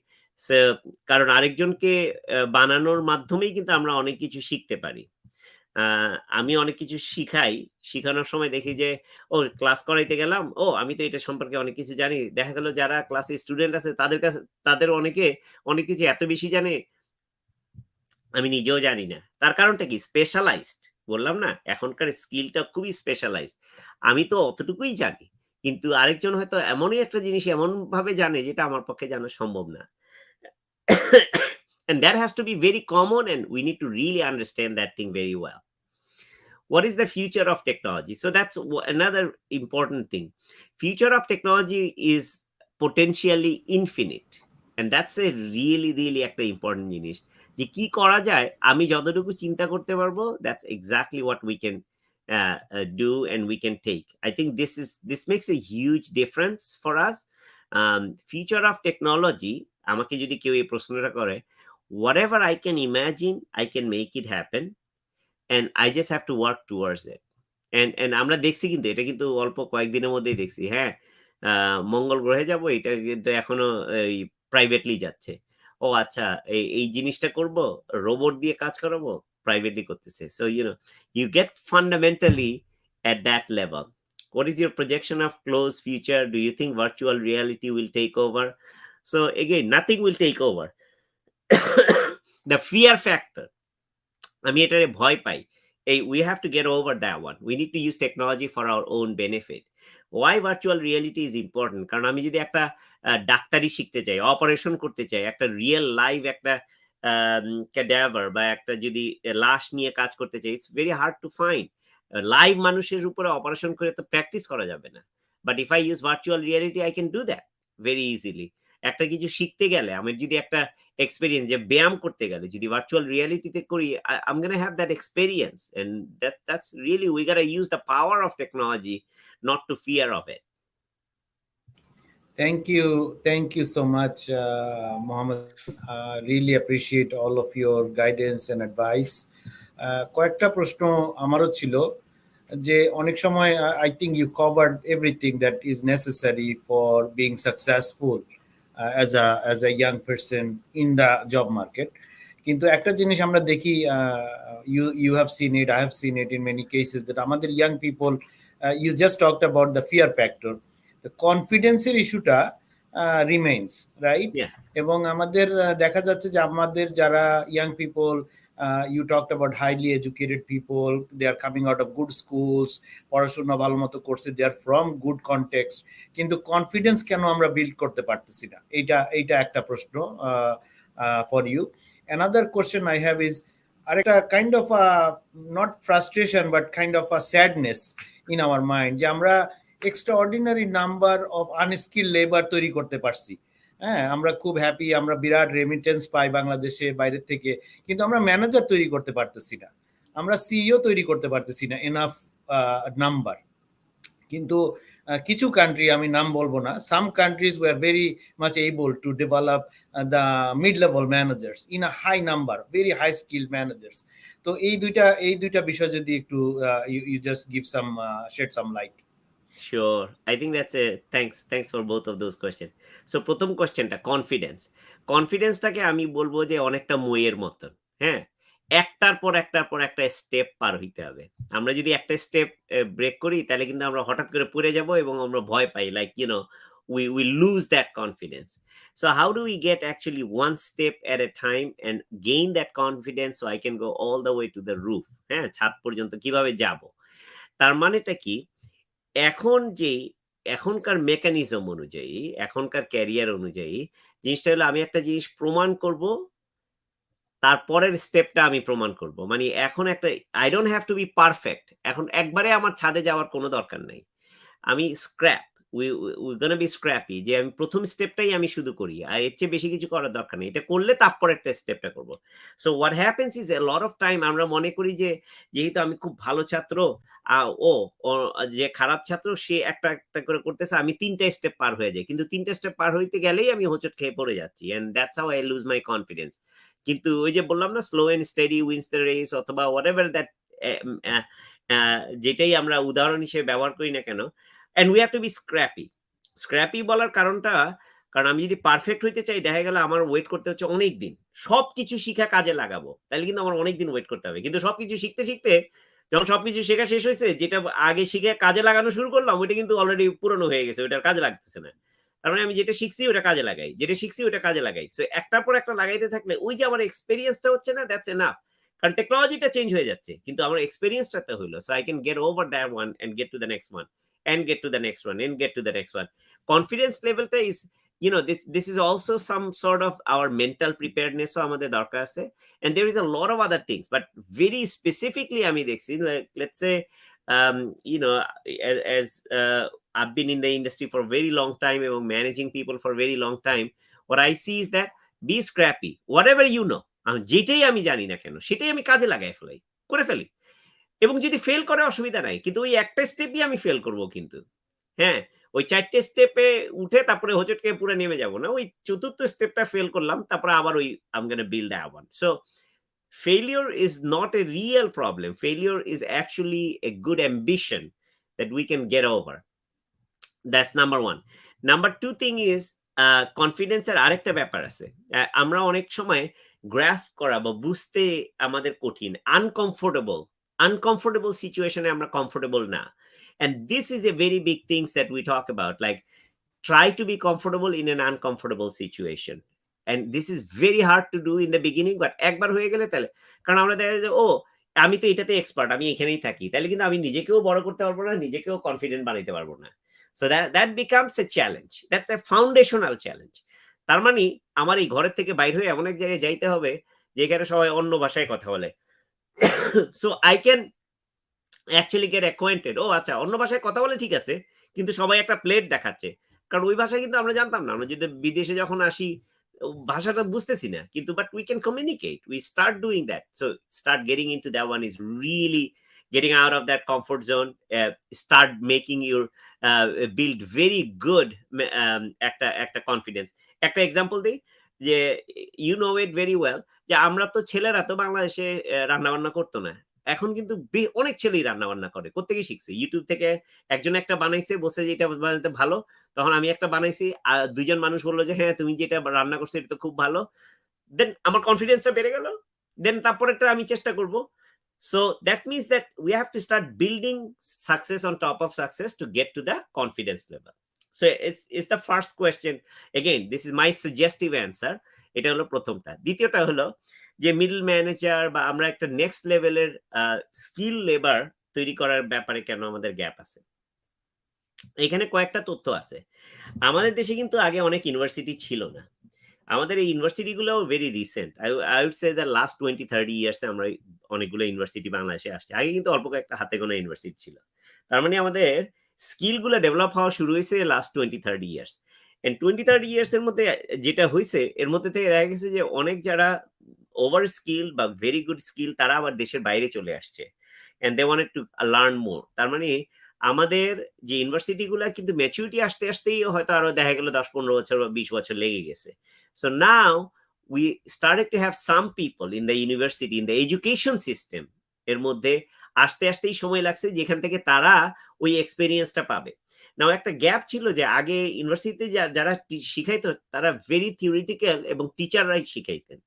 কারণ আরেকজনকে বানানোর মাধ্যমেই কিন্তু আমরা অনেক কিছু শিখতে পারি। আমি অনেক কিছু শিখানোর সময় দেখি যে ক্লাস করাইতে গেলাম, আমি তো এটা সম্পর্কে অনেক কিছু জানি। দেখা গেল যারা ক্লাসে স্টুডেন্ট আছে, তাদের অনেকে অনেক কিছু এত বেশি জানে, আমি নিজেও জানি না। তার কারণটা কি? স্পেশালাইজড। বললাম না, এখনকার স্কিলটা খুবই স্পেশালাইজড। আমি তো অতটুকুই জানি, কিন্তু আরেকজন হয়তো এমনই একটা জিনিস এমন ভাবে জানে যেটা আমার পক্ষে জানা সম্ভব না। And that has to be very common, and we need to really understand that thing very well. what is the future of technology? So that's another important thing. Future of technology is potentially infinite, and that's a really একটা important জিনিস, যে কি করা যায় আমি যতটুকু চিন্তা করতে পারবো, that's exactly what we can do and we can take. I think this makes a huge difference for us. Future of technology, আমাকে যদি কেউ এই প্রশ্নটা করে, whatever I can imagine, I can make it happen, and I just have to work towards it. And আমরা দেখছি, কিন্তু এটা কিন্তু অল্প কয়েকদিনের মধ্যেই দেখছি। হ্যাঁ, মঙ্গল গ্রহে যাব, এটা কিন্তু এখনো এই প্রাইভেটলি যাচ্ছে। ও আচ্ছা, এই জিনিসটা করব, রোবট দিয়ে কাজ করাবো, প্রাইভেটলি করতেছে। So you get fundamentally at that level. What is your projection of close future? Do you think virtual reality will take over? So again, nothing will take over. The fear factor, আমি এটারে ভয় পাই। We have to get over that one. We need to use technology for our own benefit. Why virtual reality is important? কারণ আমি যদি একটা ডাক্তারি শিখতে চাই, অপারেশন করতে চাই, একটা রিয়েল লাইভ একটা ক্যাডাভার বা একটা যদি লাশ নিয়ে কাজ করতে চাই, it's very hard to find. Live মানুষের উপরে অপারেশন করে তো প্র্যাকটিস করা যাবে না। But if I use virtual reality, I can do that very easily. একটা কিছু শিখতে গেলে, আমি যদি একটা এক্সপেরিয়েন্স, যে ব্যায়াম করতে গেলে যদি ভার্চুয়াল রিয়ালিটিতে করি, I'm going to have that experience, and that's really, we got to use the power of technology, not to fear of it. Thank you so much, Mohammed. Really appreciate all of your guidance and advice. কয়েকটা প্রশ্ন আমারও ছিল, যে অনেক সময় I think you covered everything that is necessary for being successful as a young person in the job market. কিন্তু একটা জিনিস আমরা দেখি, you have seen it, I have seen it in many cases, that আমাদের young people, you just talked about the fear factor, the কনফিডেন্সের ইস্যুটা remains, right? Yeah, এবং আমাদের দেখা যাচ্ছে যে আমাদের যারা young people, you talked about highly educated people, they are coming out of good schools, পড়াশোনা ভালো মতো করছে, they are from good context, কিন্তু কনফিডেন্স কেন আমরা বিল্ড করতে পারতেছি না? এইটা একটা প্রশ্ন for you. Another question I have is, আরেকটা kind of not frustration but kind of a sadness in our mind, যে আমরা extraordinary number of unskill labour তৈরি করতে পারছি। হ্যাঁ, আমরা খুব হ্যাপি, আমরা বিরাট রেমিটেন্স পাই বাংলাদেশে বাইরের থেকে, কিন্তু আমরা ম্যানেজার তৈরি করতে পারতেছি না, আমরা সিইও তৈরি করতে পারতেছি না এনাফ নাম্বার। কিন্তু কিছু কান্ট্রি, আমি নাম বলবো না, some countries were very much able to develop the mid level managers in a high number, very high skill managers. তো এই দুইটা বিষয় যদি একটু you just give some shade some light. sure. I think that's a thanks for both of those questions. So প্রথম কোশ্চেনটা, কনফিডেন্সটাকে আমি বলবো যে অনেকটা মইয়ের মতন। হ্যাঁ, একটার পর একটা স্টেপ পার হইতে হবে। আমরা যদি একটা স্টেপ ব্রেক করি, তাহলে কিন্তু আমরা হঠাৎ করে পড়ে যাব এবং আমরা ভয় পাই, like we lose that confidence. So how do we get actually one step at a time and gain that confidence so I can go all the way to the roof? হ্যাঁ, ছাদ পর্যন্ত কিভাবে যাব? তার মানেটা কি, এখন যে এখনকার মেকানিজম অনুযায়ী, এখনকার ক্যারিয়ার অনুযায়ী, জিনিসটা হলো আমি একটা জিনিস প্রমাণ করব, তারপরের স্টেপটা আমি প্রমাণ করব। মানে এখন একটা, I don't have to be perfect. এখন একবারে আমার ছাদে যাওয়ার কোনো দরকার নেই। আমি স্ক্র্যাপ, উই গোনা বি স্ক্র্যাপি, যে আমি প্রথম স্টেপটাই আমি শুধু করি, আর এর চেয়ে বেশি কিছু করার দরকার নেই। এটা করলে তারপর একটা স্টেপটা করব। So what happens is, A lot of time আমরা মনে করি যে যেহেতু আমি খুব ভালো ছাত্র, ও যে খারাপ ছাত্র সে একটা একটা করে করতেছে, আমি ৩টা স্টেপ পার হয়ে যাই, কিন্তু ৩টা স্টেপ পার হইতে গেলেই আমি হোঁচট খেয়ে পড়ে যাচ্ছি, and that's how I lose my confidence. কিন্তু ওই যে বললাম না, slow and steady wins the race, অথবা হোয়াটএভার দ্যাট, যেটাই আমরা উদাহরণ হিসেবে ব্যবহার করি না কেন, and we have to be scrappy. Scrappy বলার কারণটা, কারণ আমি যদি পারফেক্ট হইতে চাই, দেখা গেল আমার ওয়েট করতে হচ্ছে অনেক দিন। সবকিছু শিখা কাজে লাগাবো, তাহলে কিন্তু আমার অনেক দিন ওয়েট করতে হবে। কিন্তু সবকিছু শিখতে শিখতে যখন সবকিছু শেখা শেষ হয়েছে, যেটা আগে শিখে কাজে লাগানো শুরু করলাম, ওইটা কিন্তু অলরেডি পুরনো হয়ে গেছে, ওইটার কাজে লাগতেছে না। তার মানে আমি যেটা শিখছি ওটা কাজে লাগাই, যেটা শিখছি ওটা কাজে লাগাই। সো একটার পর একটা লাগাইতে থাকলে ওই যে আমার এক্সপেরিয়েন্সটা হচ্ছে না, দ্যাটস এনাফ। কারণ টেকনোলজিটা চেঞ্জ হয়ে যাচ্ছে, কিন্তু আমার এক্সপেরিয়েন্সটা হইলো, so I can get over that one and get to the next one, and get to the next one, and get to the next one. Confidence level is this is also some sort of our mental preparedness আমাদের দরকার আছে, and there is a lot of other things, but very specifically আমি দেখছি, like let's say as I've been in the industry for a very long time এবং managing people for a very long time, what I see is that be scrappy, whatever যেটাই আমি জানি না কেন সেটাই আমি কাজে লাগাই করে ফেলি, এবং যদি ফেল করে অসুবিধা নাই, কিন্তু ওই একটা স্টেপই আমি ফেল করব, কিন্তু হ্যাঁ, ওই 4টে স্টেপে উঠে তারপরে হোঁচটকে পুরো নেমে যাব না, ওই চতুর্থ স্টেপটা ফেল করলাম, তারপরে আবার ওই I'm going to build that one. So failure is not a real problem. Failure is actually a good ambition that we can get over. That's number one. Number two thing is confidence এর আরেকটা ব্যাপার আছে। আমরা অনেক সময় grasp করা বা বুঝতে আমাদের কঠিন, uncomfortable situation আমরা comfortable না, and this is a very big things that we talk about, like try to be comfortable in an uncomfortable situation, and this is very hard to do in the beginning, but একবার হয়ে গেলে তাহলে, কারণ আমরা দেখা যায় যে ও আমি তো এটাতে এক্সপার্ট, আমি এখানেই থাকি, তাহলে কিন্তু আমি নিজেকেও বড় করতে পারবো না, নিজেকেও কনফিডেন্ট বানাইতে পারবো না। So that becomes a challenge. That's a foundational challenge. তার মানে আমার এই ঘরের থেকে বাইরে হয়ে এমন এক জায়গায় যাইতে হবে যেখানে সবাই অন্য ভাষায় কথা বলে, so I can actually get acquainted. ও আচ্ছা, অন্য ভাষায় কথা বলে ঠিক আছে, কিন্তু সবাই একটা প্লেট দেখাচ্ছে, কারণ ওই ভাষা কিন্তু আমরা জানতাম না, আমরা যদি বিদেশে যখন আসি ভাষাটা বুঝতেছি না, কিন্তু but we can communicate, we start doing that, so start getting into that one is really getting out of that comfort zone, start making your build very good একটা কনফিডেন্স। একটা এক্সাম্পল দিই, যে you know it very well, যে আমরা তো ছেলেরা তো বাংলাদেশে রান্না বান্না করতো না, এখন কিন্তু অনেক ছেলেই রান্না বান্না করে, কোত্থেকে শিখছে, ইউটিউব থেকে একজন একটা বানাইছে, বলছে যে এটা বানাতে ভালো, তখন আমি একটা বানাইছি, দুইজন মানুষ বললো যে হ্যাঁ তুমি যেটা রান্না করছো এটা তো খুব ভালো, দেন আমার কনফিডেন্সটা বেড়ে গেল, দেন তারপরেরটা আমি চেষ্টা করব। So that means that we have to start building success on top of success to get to the confidence level. So it's the first question. Again, this is my suggestive answer. এটা হলো প্রথমটা। দ্বিতীয়টা হলো যে middle manager বা আমরা একটা next লেভেলের স্কিল লেবার তৈরি করার ব্যাপারে কেন আমাদের গ্যাপ আছে। এখানে কয়েকটা তথ্য আছে। আমাদের দেশে কিন্তু আগে অনেক ইউনিভার্সিটি ছিল না। আমাদের এই ইউনিভার্সিটি গুলো very recent, I would say the last 20-30 ইয়ার্সে আমরা অনেকগুলো ইউনিভার্সিটি বাংলাদেশে আসছে। আগে কিন্তু অল্প কয়েকটা হাতে গোনা ইউনিভার্সিটি ছিল। তার মানে আমাদের স্কিল গুলো ডেভেলপ হওয়া শুরু হয়েছে লাস্ট 20-30 ইয়ার্স, এন্ড 20-30 ইয়ার্স এর মধ্যে যেটা হয়েছে, এর মধ্যে থেকে দেখা গেছে যে অনেক যারা ওভার স্কিল বা ভেরি গুড স্কিল, তারা আবার দেশের বাইরে চলে আসছে, and they wanted to learn more. তার মানে আমাদের যে ইউনিভার্সিটি গুলা কিন্তু ম্যাচুরিটি আসতে আসতেই হয়তো আরো দেখা গেল 10-15 বছর বা 20 বছর লেগে গেছে। So now we started to have some people in the university, in the education system, এর মধ্যে আসতে আসতেই সময় লাগছে যেখান থেকে তারা ওই এক্সপেরিয়েন্সটা পাবে। নাও একটা গ্যাপ ছিল যে আগে ইউনিভার্সিটিতে যারা শিখাইতো তারা ভেরি থিওরিটিক্যাল এবং টিচাররাই শিখাইতেন।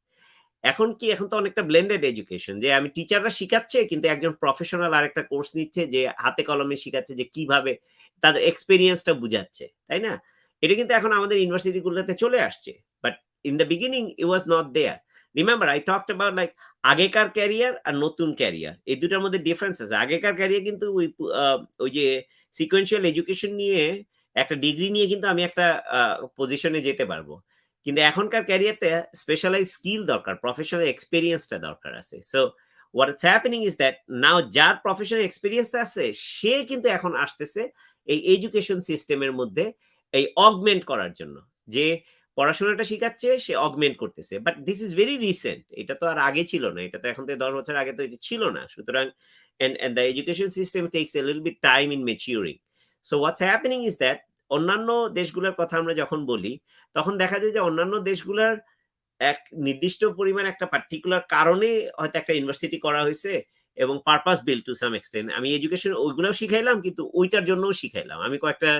এখন তো অনেকটা ব্লেন্ডেড এডুকেশন, যে আমি টিচাররা শিখাচ্ছে কিন্তু একজন প্রফেশনাল আরেকটা কোর্স নিচ্ছে, যে হাতে কলমে শিখাচ্ছে, যে কিভাবে তাদের এক্সপেরিয়েন্সটা বুঝাচ্ছে, তাই না? এটা কিন্তু এখন আমাদের ইউনিভার্সিটি গুলোতে চলে আসছে, but in the beginning it was not there. Remember I talked about like আগেকার ক্যারিয়ার আর নতুন ক্যারিয়ার, এই দুটার মধ্যে ডিফারেন্স আছে। আগেকার ক্যারিয়ার কিন্তু ওই যে সিকোয়েন্সিয়াল এডুকেশন নিয়ে একটা ডিগ্রি নিয়ে কিন্তু আমি একটা পজিশনে যেতে পারবো, কিন্তু এখনকার ক্যারিয়ারটা স্পেশালাইজ স্কিল দরকার, প্রফেশনাল এক্সপেরিয়েন্সটা দরকার আছে। So what is happening is that নাও যার প্রফেশনাল এক্সপেরিয়েন্স আছে সে কিন্তু এখন আসতেছে এই এডুকেশন সিস্টেমের মধ্যে এই অগমেন্ট করার জন্য, যে পড়াশোনাটা শিখাচ্ছে সে অগমেন্ট করতেছে। But this is very recent, এটা তো আর আগে ছিল না, এটা তো এখন থেকে 10 বছর আগে তো এটা ছিল না। সুতরাং and the education system takes a little bit time in maturing. So what's happening is that অন্যান্য দেশগুলোর কথা আমরা যখন বলি, তখন দেখা যায় যে অন্যান্য দেশগুলোর এক নির্দিষ্ট পরিমাণ একটা পার্টিকুলার কারণে হয়তো একটা ইউনিভার্সিটি করা হয়েছে এবং purpose build to some extent. আমি এডুকেশন ওইগুলোও শিখাইলাম, কিন্তু ওইটার জন্যও শিখাইলাম। আমি কয়েকটা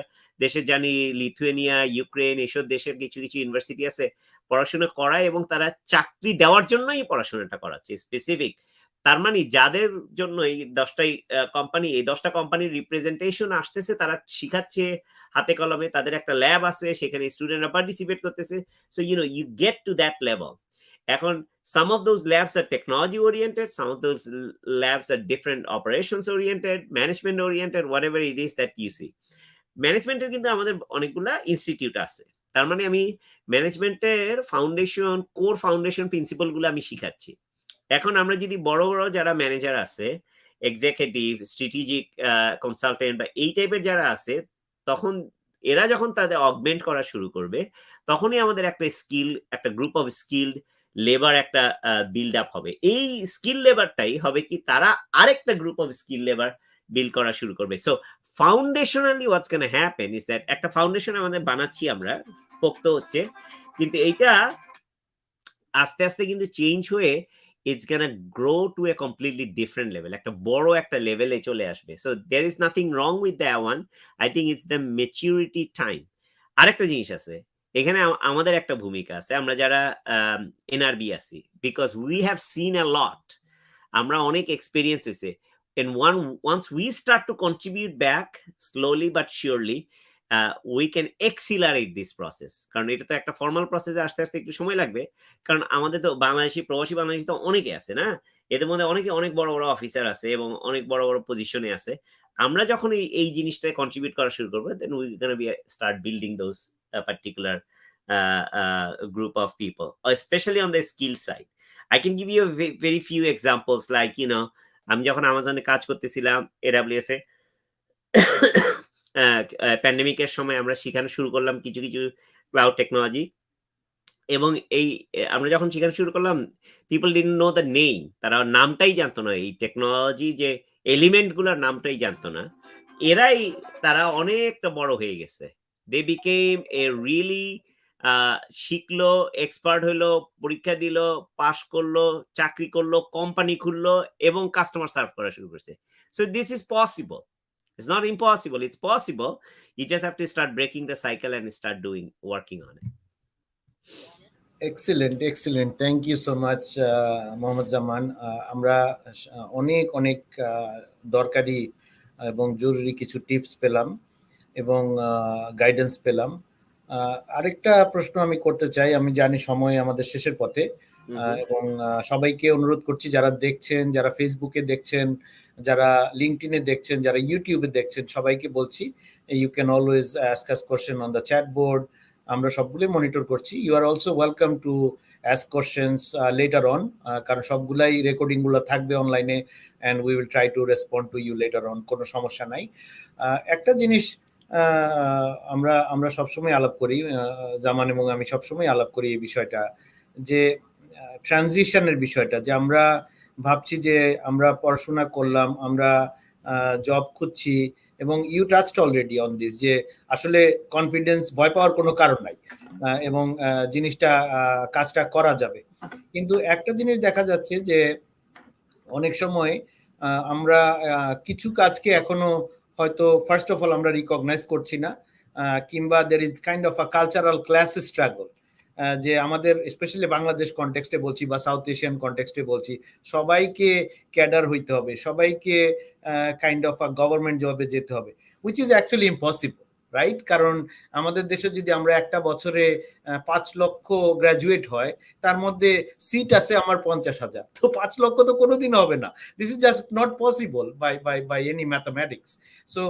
দেশে জানি, লিথুয়েনিয়া, ইউক্রেন, এসব দেশের কিছু কিছু ইউনিভার্সিটি আছে পড়াশোনা করায় এবং তারা চাকরি দেওয়ার জন্যই পড়াশোনাটা করাচ্ছে স্পেসিফিক। তার মানে যাদের জন্য এই 10টাই কোম্পানি, এই 10টা কোম্পানির রিপ্রেজেন্টেশন আসতেছে, তারা শিখাচ্ছে হাতে কলমে, তাদের একটা ল্যাব আছে, সেখানে স্টুডেন্টরা পার্টিসিপেট করতেছে। So you get to that level. এখন some of those labs are technology oriented, some of those labs are different operations oriented, management oriented, whatever it is that you see. ম্যানেজমেন্টের কিন্তু আমাদের অনেকগুলা institute আছে, তার মানে আমি ম্যানেজমেন্টের ফাউন্ডেশন, কোর ফাউন্ডেশন প্রিন্সিপাল গুলো আমি শিখাচ্ছি। এখন আমরা যদি বড় বড় যারা ম্যানেজার আছে, এক্সিকিউটিভ, স্ট্র্যাটেজিক কনসালটেন্ট বা এই টাইপের যারা আছে, তখন এরা যখন তাদের অগমেন্ট করা শুরু করবে, তখনই আমাদের একটা স্কিল, একটা গ্রুপ অফ স্কিলড লেবার একটা বিল্ড আপ হবে। এই স্কিল লেবারটাই হবে কি তারা আরেকটা group of skill labour build করা শুরু করবে। So foundationally what's gonna happen is that একটা ফাউন্ডেশন আমাদের বানাচ্ছি আমরা, পোক্ত হচ্ছে, কিন্তু এইটা আস্তে আস্তে কিন্তু চেঞ্জ হয়ে it's gonna grow to a completely different level, একটা বড় একটা লেভেলে চলে আসবে। So there is nothing wrong with that one. I think it's the maturity time. আরেকটা জিনিস আছে এখানে, আমাদের একটা ভূমিকা আছে আমরা যারা এনআরবি আছি, because we have seen a lot, আমরা অনেক এক্সপেরিয়েন্স হয়েছে। And once we start to contribute back slowly but surely, we can accelerate this process. কারণ এটা তো একটা ফর্মাল প্রসেসে আসতে আসতে একটু সময় লাগবে। কারণ আমাদের তো বাংলাদেশি, প্রবাসী বাংলাদেশি তো অনেকে আছে না? এদের মধ্যে অনেকে অনেক বড় বড় অফিসার আছে এবং অনেক বড় বড় পজিশনে আছে। আমরা যখন এই জিনিসটা কন্ট্রিবিউট করা শুরু করবো, then we gonna be start building those particular group of people, especially on the skill side. I can give you a very few examples, like আমি যখন আমাজনে কাজ করতেছিলাম এডাব্লিউএস এ, প্যান্ডেমিকের সময় আমরা শেখানো শুরু করলাম কিছু কিছু ক্লাউড টেকনোলজি, এবং আমরা যখন শেখানো শুরু করলাম, people didn't know the name, তারা নামটাই জানতো না, এই টেকনোলজি যে এলিমেন্ট গুলোর নামটাই জানতো না। তারা অনেকটা বড় হয়ে গেছে। দে বিকেম এ রিয়েলি শিখলো, এক্সপার্ট হইলো, পরীক্ষা দিল, পাস করলো, চাকরি করলো, কোম্পানি খুললো এবং কাস্টমার সার্ভ করা শুরু করছে। So this is possible. It's not impossible, it's possible. You just have to start breaking the cycle and start working on it. Excellent, thank you so much Mohammad Zaman. আমরা অনেক অনেক দরকারি এবং জরুরি কিছু টিপস পেলাম এবং গাইডেন্স পেলাম। আরেকটা প্রশ্ন আমি করতে চাই, আমি জানি সময় আমাদের শেষের পথে, এবং সবাইকে অনুরোধ করছি যারা দেখছেন, যারা ফেসবুকে দেখছেন, যারা লিঙ্কডইনে দেখছেন, যারা ইউটিউবে দেখছেন, সবাইকে বলছি you can always ask us question on the chat board. আমরা সবগুলোই মনিটর করছি। You are also welcome to ask questions later on, কারণ সবগুলাই রেকর্ডিং গুলো থাকবে অনলাইনে, and we will try to respond to you later on, কোনো সমস্যা নাই। একটা জিনিস আমরা সবসময় আলাপ করি, জামান এবং আমি সবসময় আলাপ করি এই বিষয়টা, যে ট্রানজিশনের বিষয়টা, যে আমরা ভাবছি যে আমরা পড়াশোনা করলাম, আমরা জব খুঁজছি, এবং you touched already on this, যে আসলে কনফিডেন্স, ভয় পাওয়ার কোনো কারণ নাই, এবং জিনিসটা কাজটা করা যাবে। কিন্তু একটা জিনিস দেখা যাচ্ছে যে অনেক সময় আমরা কিছু কাজকে এখনো হয়তো ফার্স্ট অফ অল আমরা রিকগনাইজ করছি না, কিংবা there is kind of a cultural class struggle, যে আমাদের স্পেশালি বাংলাদেশ কনটেক্সটে বলছি বা সাউথ এশিয়ান কনটেক্সটে বলছি, সবাইকে ক্যাডার হইতে হবে, সবাইকে কাইন্ড অফ আ গভর্নমেন্ট জবে যেতে হবে, which is actually impossible, right? কারণ আমাদের দেশে যদি আমরা একটা বছরে 5 লক্ষ গ্রাজুয়েট হয়, তার মধ্যে সিট আছে আমার 50,000, তো 5 লক্ষ তো কোনোদিন হবে না। This is just not possible by any mathematics. So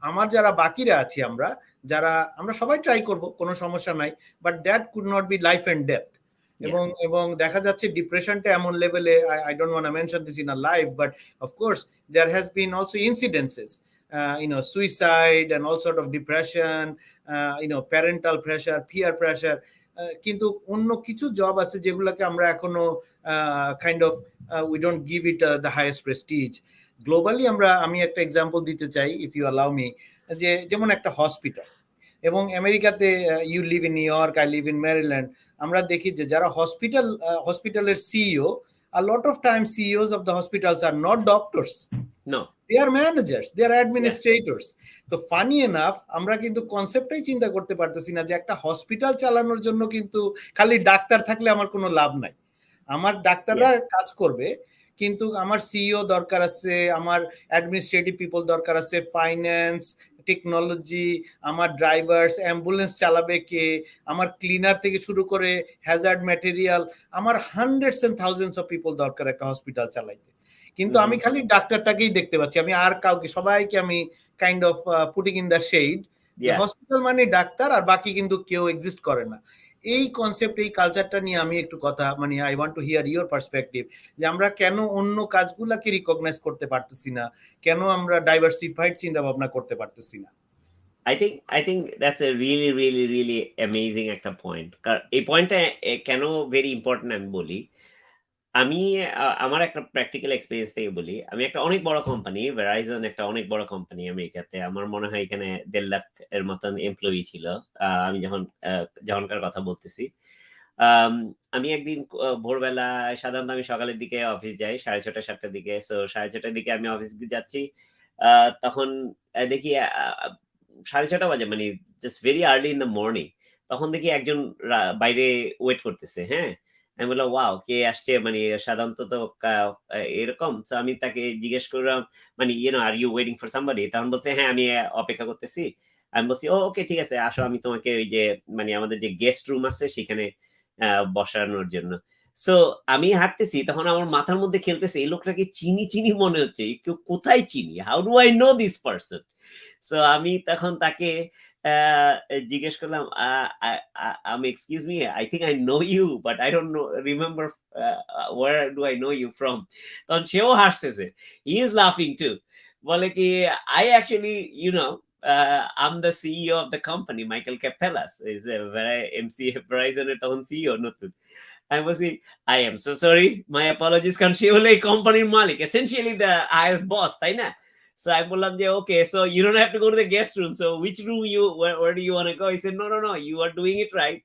আমার যারা বাকিরা আছি, আমরা সবাই ট্রাই করব, কোনো সমস্যা নাই, but that could not be life and death. এবং দেখা যাচ্ছে ডিপ্রেশনটা এমন লেভেলে, I don't want to mention this in a live, but of course there has been also incidences, suicide and all sort of depression, parental pressure, peer pressure, কিন্তু অন্য কিছু job আছে যেগুলোকে আমরা এখনো kind of we don't give it the highest Prestige. Globally আমি একটা example দিতে চাই, ইফ ইউ অ্যালাউ মি, যেমন একটা হসপিটাল, এবং আমেরিকাতে you live in New York, I live in Maryland, আমরা দেখি যে যারা হসপিটালের CEO, a lot of times CEOs of the hospitals are not doctors. No, they are managers, they are administrators. তো ফানি এনাফ আমরা কিন্তু কনসেপ্টটাই চিন্তা করতে পারতেছি না যে একটা হসপিটাল চালানোর জন্য কিন্তু খালি ডাক্তার থাকলে আমার কোনো লাভ নাই। আমার ডাক্তাররা কাজ করবে, কিন্তু আমার সিইও দরকার আছে, আমার অ্যাডমিনিস্ট্রেটিভ পিপল দরকার আছে, ফাইন্যান্স, টেকনোলজি, আমার ড্রাইভার্স, অ্যাম্বুলেন্স চালাবে কে, আমার ক্লিনার থেকে শুরু করে হ্যাজার্ড ম্যাটেরিয়াল, আমার hundreds and thousands of people দরকার একটা হসপিটাল চালাইতে। কিন্তু আমি খালি ডাক্তারটাকেই দেখতে পাচ্ছি, আমি আর কাউকে, সবাইকে আমি kind of putting in the shade, যে Yeah. হসপিটাল মানে ডাক্তার আর বাকি কিন্তু কেউ এক্সিস্ট করে না। এই কনসেপ্ট, এই কালচারটা নিয়ে আমি একটু কথা, মানে I want to here your perspective, যে আমরা কেন অন্য কাজগুলাকে রিকগনাইজ করতে পারতেছি না, কেন আমরা ডাইভার্সিফাইড চিন্তা ভাবনা করতে পারতেছি না। I think that's a really amazing একটা পয়েন্ট। এই পয়েন্টটা কেন ভেরি ইম্পোর্টেন্ট আমি বলি। আমি আমার একটা প্র্যাকটিক্যাল এক্সপেরিয়েন্স থেকে বলি। আমি একটা অনেক বড় কোম্পানি, Verizon একটা অনেক বড় কোম্পানি আমেরিকাতে। আমার মনে হয় এখানে ১.৫ লাখ এর মতন এমপ্লয়ি ছিল। আমি যখনকার কথা বলতেছি। আম আমি একদিন ভোরবেলায় সাধারণত আমি সকালের দিকে অফিস যাই ৬:৩০ ৭টার দিকে। সো ৬:৩০ দিকে আমি অফিস যাচ্ছি। আ তখন দেখি ৬:৩০ বাজে, মানে just very early in the morning. তখন দেখি একজন বাইরে ওয়েট করতেছে, হ্যাঁ? আমি বললাম, "ওয়াও! কে আসছে?" মানে সাধারণত তো এরকম। সো আমি তাকে জিজ্ঞেস করলাম, মানে "are you waiting for somebody?" তখন বলছে, "হ্যাঁ, আমি অপেক্ষা করতেছি।" আমি বলছি, "ও ওকে, ঠিক আছে। আসো, আমি তোমাকে ওই যে মানে আমাদের যে গেস্ট রুম আছে সেখানে বসানোর জন্য।" সো আমি হাঁটতেছি, তখন আমার মাথার মধ্যে খেলতেছে, এই লোকটাকে চিনি মনে হচ্ছে। কোথায় চিনি? How do I know this person? So আমি তখন তাকে আ জিজ্ঞেস করলাম, আ আ "excuse me, I think I know you, but I don't remember where do I know you from?" তখন সেও হাসতেছে। He is laughing too. বলে কি, "I actually, I'm the CEO of the company, Michael Capellas is a Verizon এর তখন CEO নতুন।" আমি বলছি, "I am so sorry. My apologies." কারণ সে হলো এই কোম্পানির মালিক। Essentially the highest boss, তাই না? So আমি বললাম যে, "Okay, so you don't have to go to the guest room. So which room where do you wanna go?" He said, "No. You are doing it right.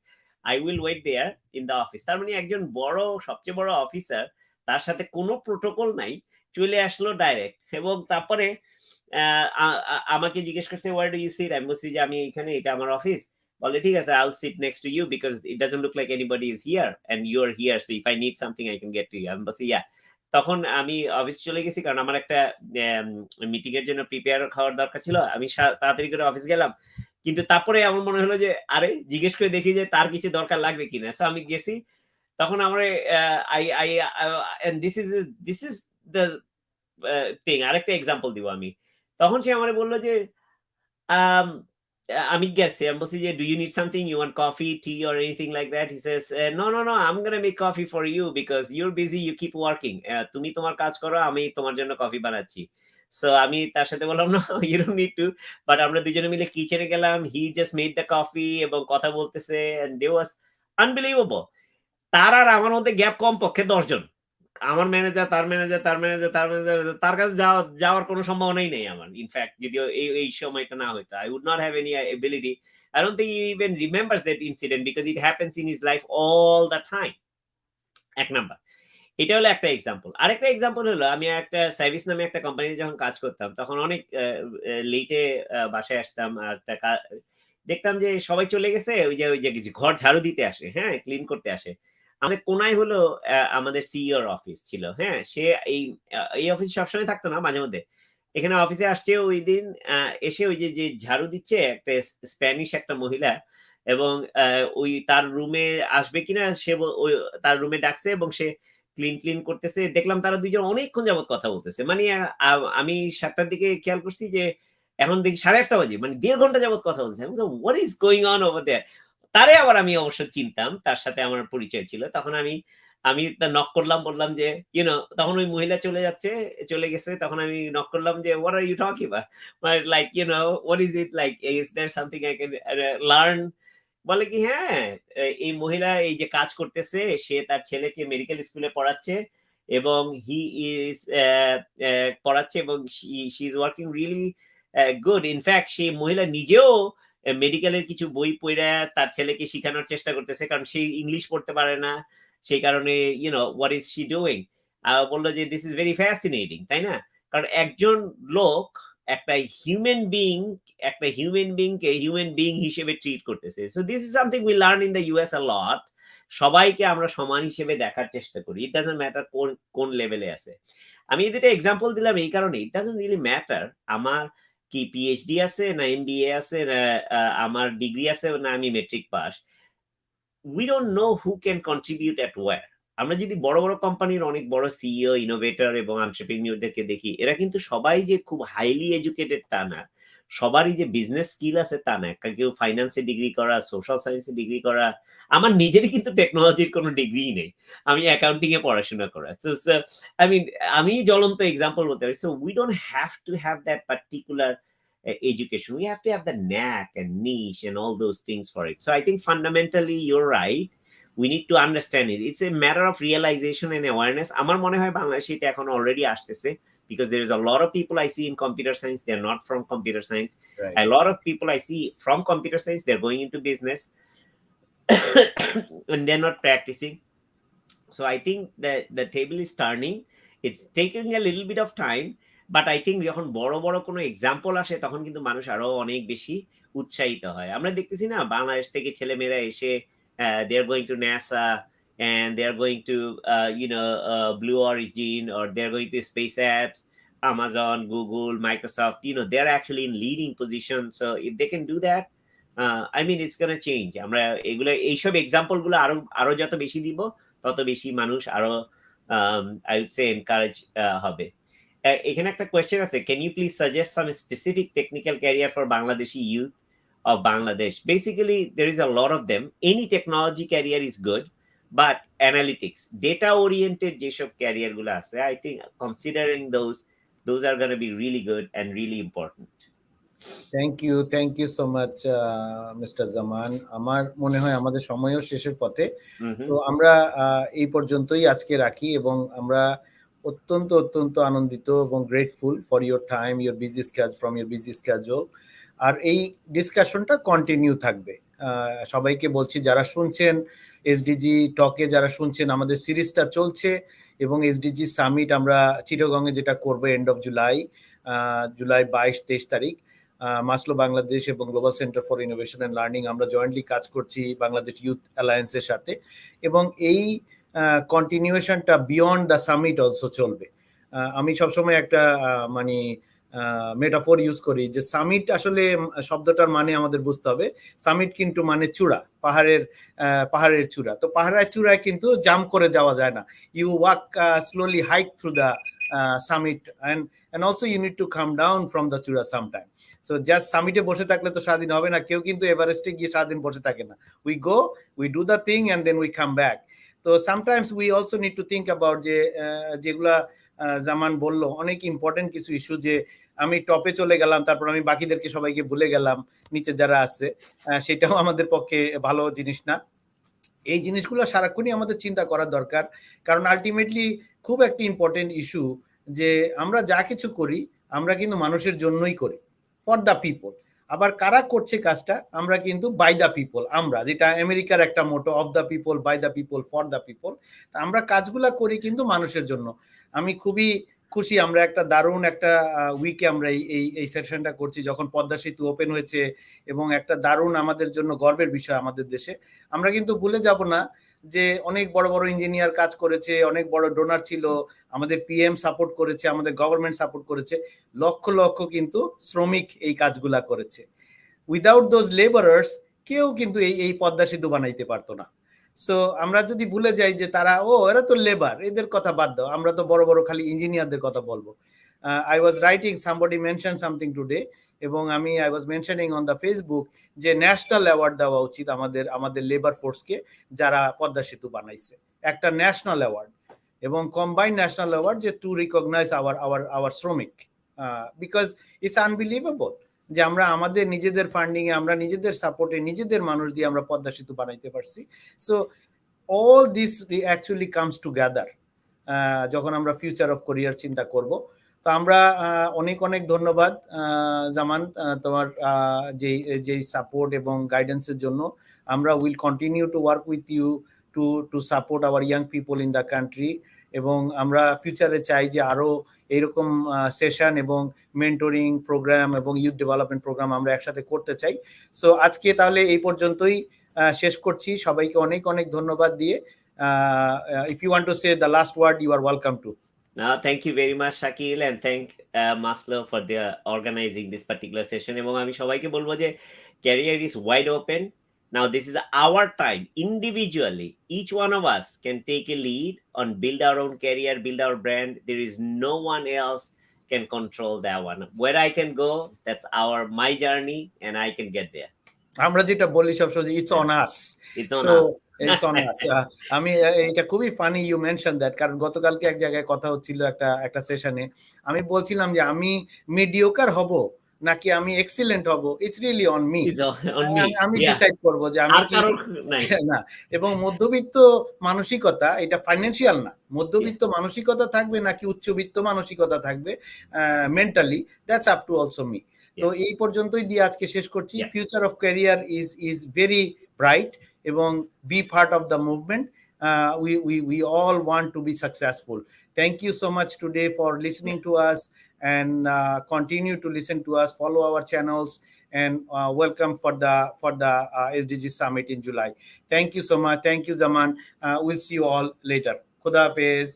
I will wait there in the office." তার মানে একজন সবচেয়ে বড় officer, তার সাথে কোনো protocol নাই। চলে আসলো ডাইরেক্ট এবং তারপরে আ আ আ আমাকে জিজ্ঞেস করছে, "Where do you sit?" আমি বলছি যে, "আমি এখানে, এটা আমার অফিস।" বলে, "ঠিক আছে, I'll sit next to you because it doesn't look like anybody is here and you're here. So if I need something, I can get to you." আমি বলছি, "Yeah." তখন আমি অফিস চলে গেছি কারণ আমার একটা মিটিং এর জন্য প্রিপেয়ার হওয়ার দরকার ছিল। আমি তাড়াতাড়ি করে অফিস গেলাম। কিন্তু তারপরে আমার মনে হলো যে, আরে জিজ্ঞেস করে দেখি যে তার কিছু দরকার লাগবে কিনা। সো আমি গেছি। তখন আমার uh I I uh and this is the thing. আরেকটা এক্সাম্পল দিব আমি। তখন সে আমারে বলল যে, Um, আমি গেছি। আমি বলছি যে, "Do you need something? You want coffee, tea or anything like that?" He says, No. I'm gonna make coffee for you because you're busy, you keep working. তুমি তোমার কাজ করো, আমি তোমার জন্য কফি বানাচ্ছি।" সো আমি তার সাথে বললাম, "No, you don't need to." But আমরা দুজনে মিলে কিচেনে গেলাম। He just made the coffee এবং কথা বলতেছে and there was unbelievable. তার আর আমার মধ্যে গ্যাপ কমপক্ষে ১০ জন। আমার ম্যানেজার, তার ম্যানেজার, তার ম্যানেজার, তার ম্যানেজার, তার কাছে যাওয়ার কোনো সম্ভাবনাই নেই আমার। ইনফেক্ট যদিও এই সময়টা না হইতো। I would not have any ability. I don't think he even remembers that incident because it happens in his life all the time. ১ number. এটা হলো একটা এক্সাম্পল। আরেকটা এক্সাম্পল হলো, আমি একটা সার্ভিস নামে একটা কোম্পানিতে যখন কাজ করতাম, তখন অনেক লেটে বাসায় আসতাম। একটা দেখতাম যে সবাই চলে গেছে। ওই যে ঘর ঝাড়ু দিতে আসে, হ্যাঁ? ক্লিন করতে আসে। আমাদের কোনায় হলো আমাদের সিইওর অফিস ছিল, হ্যাঁ? সে এই অফিসে সবসময় থাকতো না, মাঝে মধ্যে। এখানে অফিসে আসছে ঐদিন, আ এসে ওই যে ঝাড়ু দিচ্ছে একটা স্প্যানিশ একটা মহিলা এবং ওই তার রুমে আসবে কিনা সে তার রুমে ডাকছে এবং সে ক্লিন করতেছে। দেখলাম তারা ২ জন অনেকক্ষণ যাবৎ কথা বলতেছে। মানে আমি ৭ টার দিকে খেয়াল করছি যে এখন দেখি ১১:৩০ বাজে। মানে ১.৫ ঘন্টা যাবৎ কথা বলতেছে। আমি বললাম, "What is going on over there?" তারে আবার আমি অবশ্য চিনতাম। তার সাথে আমার পরিচয় ছিল। তখন আমি আমি নক করলাম, বললাম যে, তখন ওই মহিলা চলে গেছে। তখন আমি নক করলাম যে, "What are you talking about?" Like, "What is it like? Is there something I can learn?" বলে কি, "হ্যাঁ, এই মহিলা এই যে কাজ করতেছে, সে তার ছেলেকে মেডিকেল স্কুলে পড়াচ্ছে এবং হি ইস পড়াচ্ছে এবং she is working really good. In fact সেই মহিলা নিজেও মেডিকেলের কিছু বই পইড়া তার ছেলেকে শিখানোর চেষ্টা করতেছে। কারণ সে ইংলিশ পড়তে পারে না। সেই কারণে, what is she doing?" বলল যে, "This is very fascinating." তাই না? কারণ একজন লোক একটা হিউম্যান বিইং কে হিউম্যান বিইং হিসেবে ট্রিট করতেছে। So this is something we learn in the US a lot. সবাইকে আমরা সমান হিসেবে দেখার চেষ্টা করি। ইট ডাজন্ট ম্যাটার কোন লেভেলে আছে। আমি এই ২ টা এক্সাম্পল দিলাম এই কারণে, ইট ডাজন্ট রিয়ালি ম্যাটার আমার কি পিএইচডি আছে না এমবিএ আছে না আমার ডিগ্রি আছে না আমি matric pass. We don't know who can contribute at where. আমরা যদি বড় কোম্পানির অনেক বড় সিইও, ইনোভেটর এবং এন্টারপ্রেনিউর দেরকে দেখি, এরা কিন্তু সবাই যে খুব হাইলি এডুকেটেড তা না। সবারই যে বিজনেস স্কিল আছে তা না। কেউ ফাইন্যান্সে ডিগ্রি করা, সোশ্যাল সায়েন্সে ডিগ্রি করা। আমার নিজেরই কিন্তু টেকনোলজির কোনো ডিগ্রিই নেই। আমি অ্যাকাউন্টিং এ পড়াশোনা করা। সো আই মিন আমি জ্বলন্ত এক্সাম্পল বলতে পারি। So we don't have to have that particular education. We have to have the knack and niche and all those things for it. So I think fundamentally you're right. We need to understand it. It's a matter of realization and awareness. আমার মনে হয় বাংলাদেশে এটা এখন already আসতেছে, because there is a lot of people I see in computer science, they're not from computer science. Right. A lot of people I see from computer science, they're going into business and they're not practicing. So I think that the table is turning. It's taking a little bit of time, but I think যখন বড় বড় কোনো example আসে তখন কিন্তু মানুষ আরো অনেক বেশি উৎসাহিত হয়। আমরা দেখতেছি না বাংলাদেশ থেকে ছেলেমেয়েরা এসে they are going to NASA and they are going to Blue Origin, or they are going to space apps, Amazon, Google, Microsoft. They are actually in leading positions. So if they can do that, I mean it's gonna change. আমরা এগুলো এইসব example গুলো আরো আরো যত বেশি দিব তত বেশি মানুষ আরো আই উড সে এনকারেজ হবে। এখানে একটা কোয়েশ্চেন আছে, can you please suggest some specific technical career for Bangladeshi youth of Bangladesh? Basically there is a lot of them. Any technology career is good, but analytics data oriented যেসব career গুলো আছে, I think considering those are going to be really good and really important. Thank you so much mister Zaman. আমার মনে হয় আমাদের সময়ও শেষের পথে। তো আমরা এই পর্যন্তই আজকে রাখি, এবং আমরা অত্যন্ত অত্যন্ত আনন্দিত এবং grateful for your time, your busy from your busy schedule. আর এই ডিসকাশনটা কন্টিনিউ থাকবে। সবাইকে বলছি যারা শুনছেন এসডিজি টকে, যারা শুনছেন, আমাদের সিরিজটা চলছে, এবং এসডিজি সামিট আমরা চিটাগংয়ে যেটা করবো এন্ড অফ জুলাই 22-23 তারিখ, মাসলো বাংলাদেশ এবং global centre for innovation and learning আমরা জয়েন্টলি কাজ করছি বাংলাদেশ ইউথ অ্যালায়েন্সের সাথে, এবং এই কন্টিনিউয়েশনটা বিয়ন্ড দ্য সামিট অলসো চলবে। আমি সবসময় একটা মানে মেটাফোর ইউজ করি যে সামিট আসলে শব্দটার মানে আমাদের বুঝতে হবে, সামিট কিন্তু মানে চূড়া, পাহাড়ের চূড়া। তো পাহাড়ের চূড়ায় কিন্তু জাম্প করে যাওয়া যায় না, you walk slowly hike through the summit, and also you need to come down from the চূড়া sometime. So just সামিটে বসে থাকলে তো সারাদিন হবে না, কেউ কিন্তু এভারেস্টে গিয়ে সারাদিন বসে থাকে না। We go, we do the thing and then we come back. So sometimes we also need to think about যেগুলা জামান বললো, অনেক ইম্পর্টেন্ট কিছু ইস্যু, যে আমি টপে চলে গেলাম তারপর আমি বাকিদেরকে সবাইকে ভুলে গেলাম নিচে যারা আছে, সেটাও আমাদের পক্ষে ভালো জিনিস না। এই জিনিসগুলো সারাক্ষণই আমাদের চিন্তা করার দরকার, কারণ আলটিমেটলি খুব একটা ইম্পর্টেন্ট ইস্যু যে আমরা যা কিছু করি আমরা কিন্তু মানুষের জন্যই করি, ফর দ্য পিপল। আবার কারা করছে কাজটা? আমরা কিন্তু বাই দ্য পিপল, আমরা যেটা আমেরিকার একটা motto, of the people, by the people, for the people. আমরা কাজগুলা করি কিন্তু মানুষের জন্য। আমি খুবই খুশি, আমরা একটা দারুণ একটা উইকে আমরা এই সেশনটা করছি, যখন পদ্মা সেতু ওপেন হয়েছে, এবং একটা দারুণ আমাদের জন্য গর্বের বিষয় আমাদের দেশে। আমরা কিন্তু ভুলে যাব না যে অনেক বড় বড় ইঞ্জিনিয়ার কাজ করেছে, অনেক বড় ডোনার ছিল, আমাদের পিএম সাপোর্ট করেছে, আমাদের গভর্নমেন্ট সাপোর্ট করেছে, লক্ষ লক্ষ কিন্তু শ্রমিক এই কাজগুলা করেছে। উইদাউট দোজ লেবারার্স কেউ কিন্তু এই পদ্মা সেতু বানাইতে পারতো না। সো আমরা যদি ভুলে যাই যে তারা এরা তো লেবার, এদের কথা বাদ দাও, আমরা তো বড় বড় খালি ইঞ্জিনিয়ারদের কথা বলবো। I was writing, somebody mention something today, এবং I was mentioning on the Facebook যে ন্যাশনাল অ্যাওয়ার্ড দেওয়া উচিত আমাদের লেবার ফোর্সকে যারা পদ্মা সেতু বানাইছে, একটা ন্যাশনাল অ্যাওয়ার্ড এবং কম্বাইন্ড ন্যাশনাল অ্যাওয়ার্ড, যে টু রিকগনাইজ আওয়ার শ্রমিক, বিকজ ইটস আনবিলিভেবল যে আমরা আমাদের নিজেদের ফান্ডিং এ, আমরা নিজেদের সাপোর্টে, নিজেদের মানুষ দিয়ে আমরা পদ্মা সেতু বানাইতে পারছি। So all this actually comes together যখন আমরা ফিউচার অফ কোরিয়ার চিন্তা করব। তো আমরা অনেক অনেক ধন্যবাদ জামান, তোমার যেই সাপোর্ট এবং গাইডেন্সের জন্য। আমরা will continue to work with you to support our young people in the country, এবং আমরা ফিউচারে চাই যে আরো এইরকম সেশন এবং মেন্টরিং প্রোগ্রাম এবং ইউথ ডেভেলপমেন্ট প্রোগ্রাম আমরা একসাথে করতে চাই। সো আজকে তাহলে এই পর্যন্তই শেষ করছি। সবাইকে অনেক অনেক ধন্যবাদ দিয়ে, if you want to say the last word, you are welcome to. Thank you very much, Shakil, and thank Maslow for their organizing this particular session. এবং আমি সবাইকে বলবো যে career is wide open. Now this is our time. Individually, each one of us can take a lead on build our own career, build our brand. There is no one else can control that one. Where I can go, that's my journey, and I can get there. আমরা যেটা বলি সবসময় it's on us, It's on so us. It's on আস। আমি এটা খুবই funny you mention that, কারণ গতকালকে এক জায়গায় কথা হচ্ছিল একটা একটা সেশনে, আমি বলছিলাম যে আমি মিডিওকার হব নাকি আমি এক্সিলেন্ট হব, it's really on me. It's on me. আমি Yeah. ডিসাইড করব যে আমি আর কি কারোর নাই। না। এবং মধ্যবিত্ত মানসিকতা, এটা ফাইন্যান্সিয়াল না, মধ্যবিত্ত মানসিকতা থাকবে নাকি উচ্চবিত্ত মানসিকতা থাকবে mentally, that's up to also me. তো এই পর্যন্তই দিয়ে আজকে শেষ করছি। Yeah. Future of career is very bright, এবং be part of the movement. We all want to be successful. Thank you so much today for listening to us, and continue to listen to us, follow our channels, and welcome for the SDG Summit in July. Thank you so much. Thank you, Zaman. We'll see you all later. Khuda Hafiz.